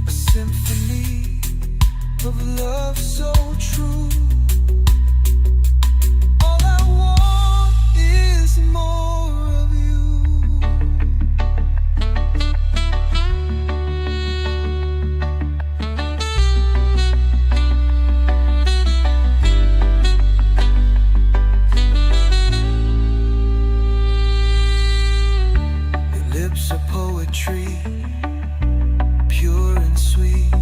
A symphony of love so true. All I want is more of you. Your lips are poetry, pure and sweet.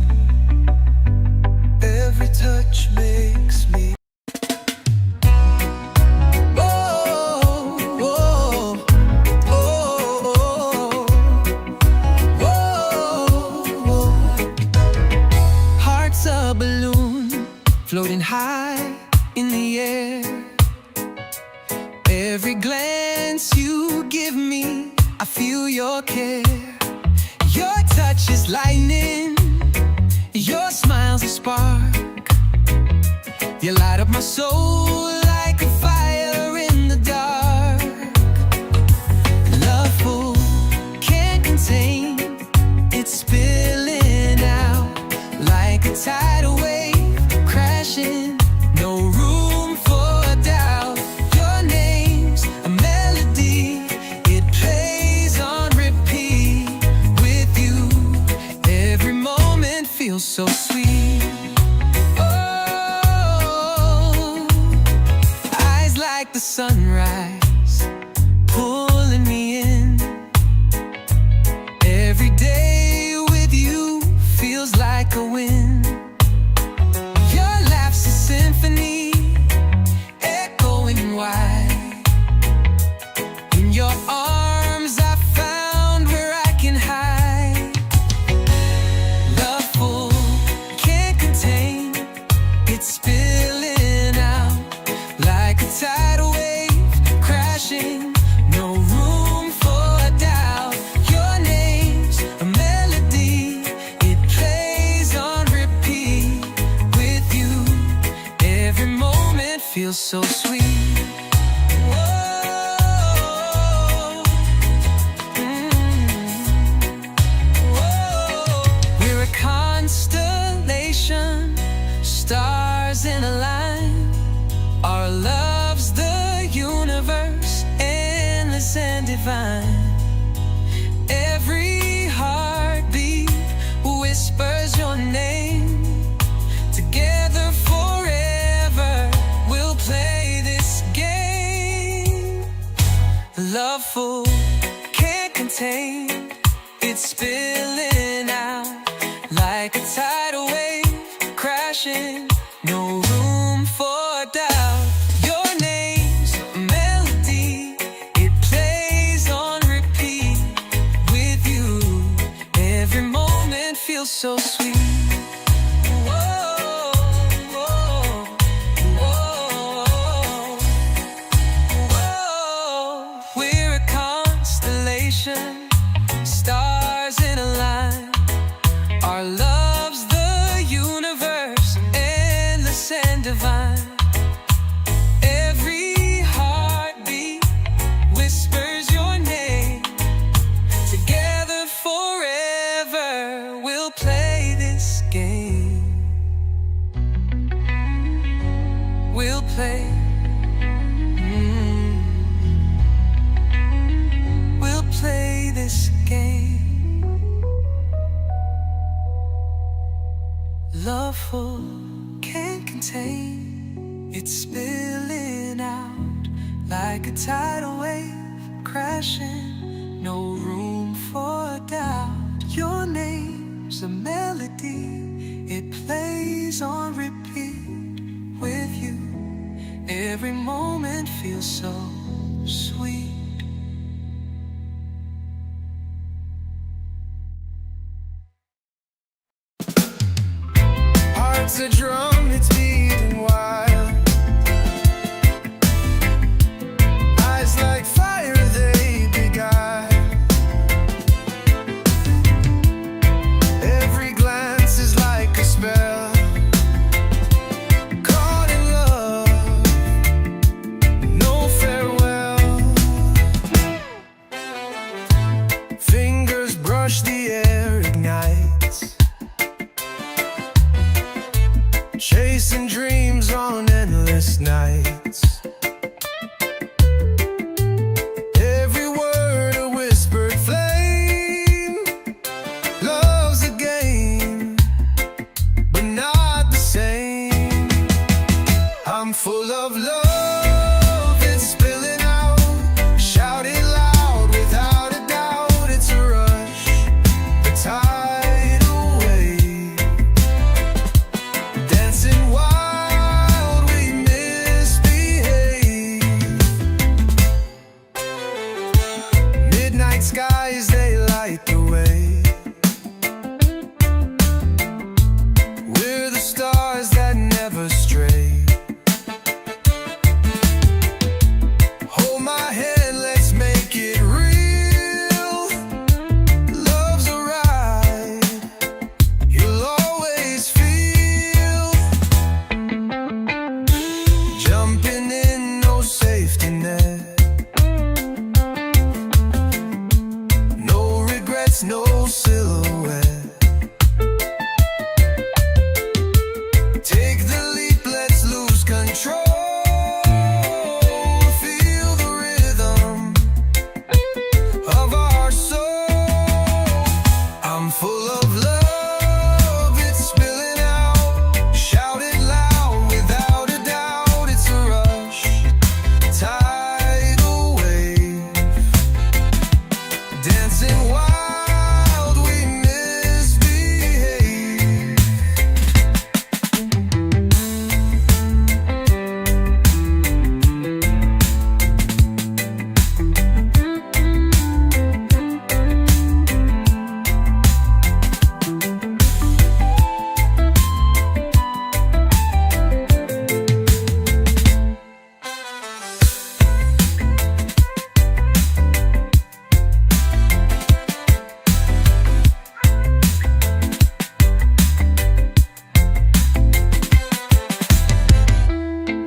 Every touch makes me. Oh, oh, oh, oh, oh. Heart's a balloon floating high in the air. Every glance you give me, I feel your care. Your touch is lightning, your smile's a spark. You light up my soul like a fire in the dark. Loveful, can't contain, it's spilling out like a tidal wave crashing. No room for doubt. Your name's a melody, it plays on repeat. With you, every moment feels so sweet. Oh, eyes like the sunrise, pulling me in. Every day with you feels like a win. Your laugh's a symphony, echoing wide. In your arms I found where I can hide. Loveful, can't contain, it's spilling out like a tidal wave crashing. No room for doubt. Your name's a melody, it plays on repeat. With you, every moment feels so sweet. Whoa, whoa. We're a constellation, stars in a line. Our love's the universe, endless and divine. Every heartbeat whispers your name. Together forever, we'll play this game. Loveful, can't contain, it's spilling out like a tidal wave crashing. No room for doubt. Your name's a melody, it plays on repeat. With you, every moment feels so sweet. Whoa, whoa, whoa, whoa. We're a constellation, stars in a line. Our love's the universe, endless and divine. Every heartbeat whispers your name. Together forever, love full can't contain. It's spilling out like a tidal wave crashing. No room for doubt. Your name's a melody. It plays on repeat with you. Every moment feels so sweet. Heart's a drum, it's beating wild. Eyes like fire, they beguile. Every glance is like a spell. Caught in love, no farewell. Fingers brush the air, ignites. Chasing dreams on endless nights. Every word a whispered flame. Love's a game, but not the same. I'm full of love, it's spilling out. Shout it loud, without a doubt. It's a rush, the tidal wave. Dancing wild, we misbehave. Midnight skies, they light the way. We're the stars that never stray. Hold my hand, let's make it real. Love's a ride, you'll always feel. Jumping in, no safety net. No regrets, no silhouette. Take the leap, let's lose control. Feel the rhythm of our soul. I'm full of love, it's spilling out. Shout it loud, without a doubt. It's a rush, tidal wave. Dancing wild, we misbehave.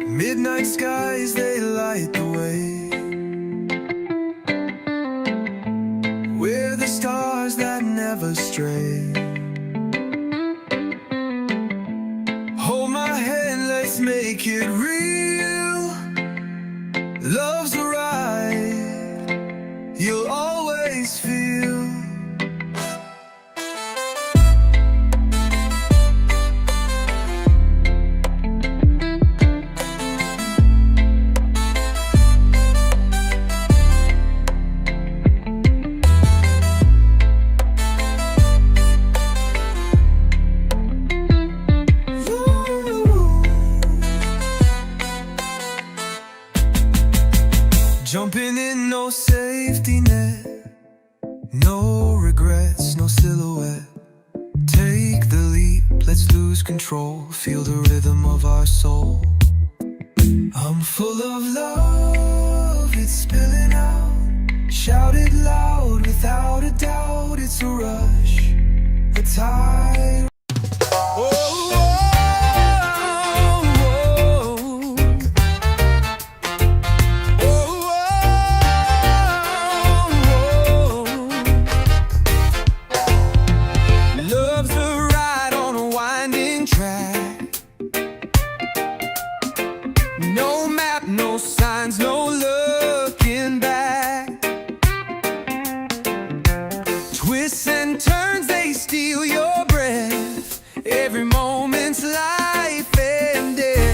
Midnight skies, they light the way. We're the stars that never stray. Hold my hand, let's make it real. Love's a ride, you'll always feel. Jumping in, no safety net. No regrets, no silhouette. Take the leap, let's lose control. Feel the rhythm of our soul. I'm full of love, it's spilling out. Shout it loud, without a doubt. It's a rush, a tide. Love's a ride on a winding track. No map, no signs, no looking back. Twists and turns, they steal your breath. every moment's life and death.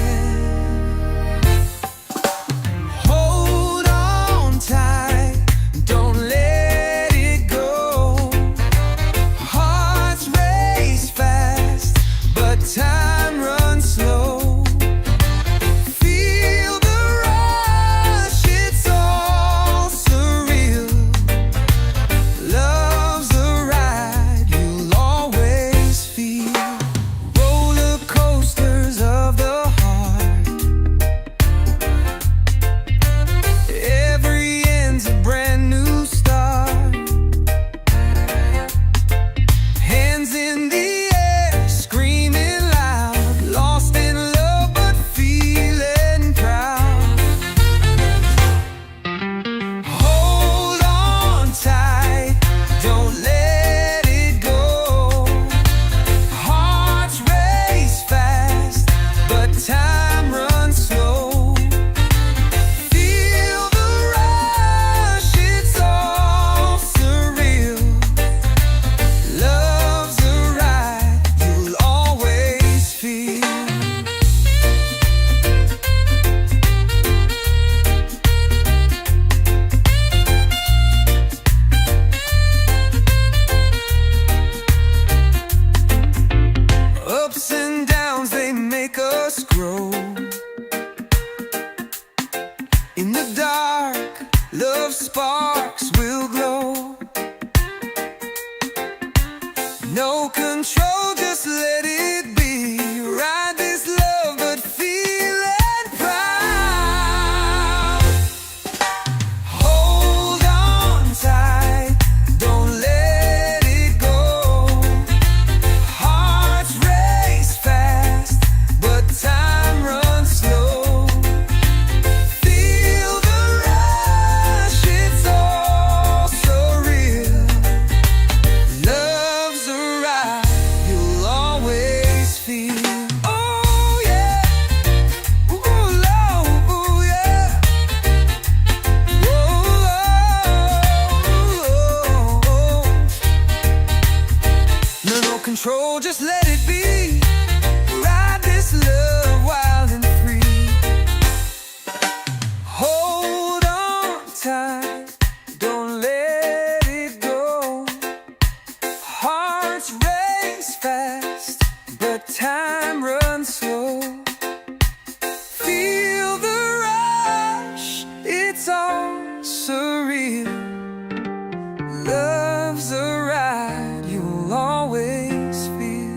Hold on tight, don't let it go. Hearts race fast, but time runs slow. Feel the rush, it's all surreal. Love's a ride you'll always feel. Roller coasters of the heart. Every end's a brand new start. Hands in the air, screaming loud, lost in love but feeling proud. Hold on tight, don't let it go. Hearts race fast, but time runs slow. Feel the rush, it's all surreal. Love's a ride you'll always feel. Ups and downs, they make us grow. In the dark, love sparks will glow. No control, just let it be. Ride this love, but feeling proud. Hold on tight, don't let it go. Hearts race fast, but time runs slow. Feel the rush, it's all surreal. Love's a ride you'll always feel. Oh yeah, ooh, love, ooh yeah. Whoa, no control, just let it be. Ride this love wild and free. Hold on tight, don't let it go. Hearts race fast, but time runs slow. Feel the rush, it's all surreal. Love's a ride you'll always feel.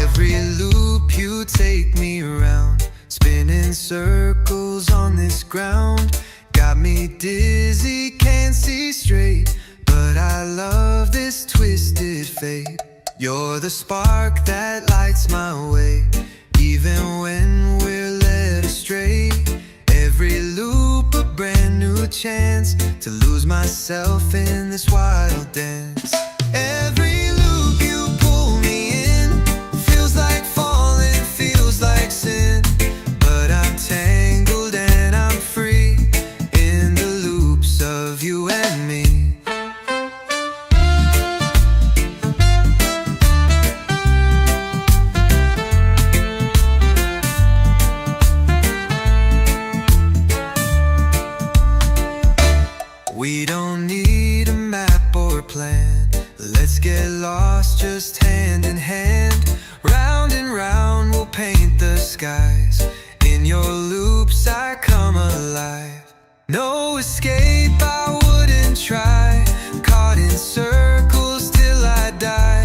Every loop you take me around, spinning circles on this ground. Got me dizzy, can't see straight, but I love this twisted fate. You're the spark that lights my way, even when we're led astray. Every loop a brand new chance to lose myself in this wild dance. Every loop you pull me in, feels like falling, feels like sin. But I'm tangled and I'm free in the loops of you and me. We don't need a map or plan. Let's get lost just hand in hand. Round and round we'll paint the skies. In your loops I come alive. No escape, I wouldn't try. Caught in circles till I die.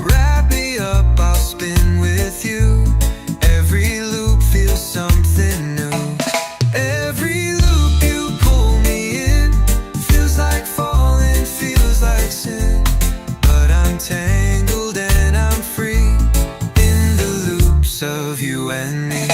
Wrap me up, I'll spin with you. Every loop feels something new. Every loop and me.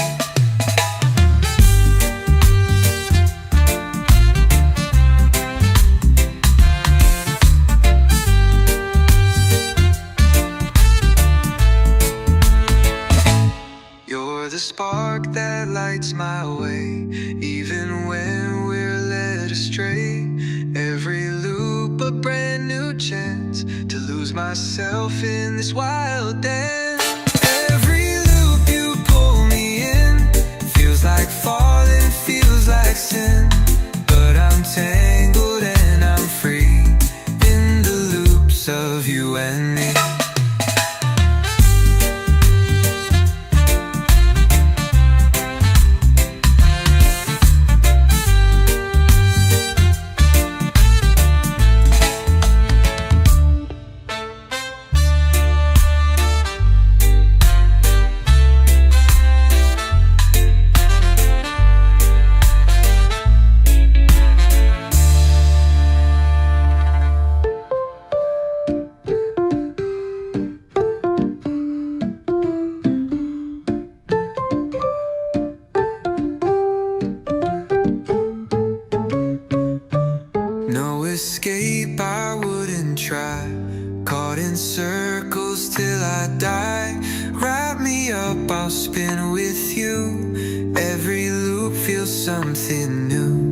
You're the spark that lights my way, even when we're led astray. Every loop a brand new chance to lose myself in this wild dance. Every loop you pull me in feels like falling, feels like sin. But I'm tangled and I'm free in the loops of you and me. No escape, I wouldn't try. Caught in circles till I die. Wrap me up, I'll spin with you. Every loop feels something new.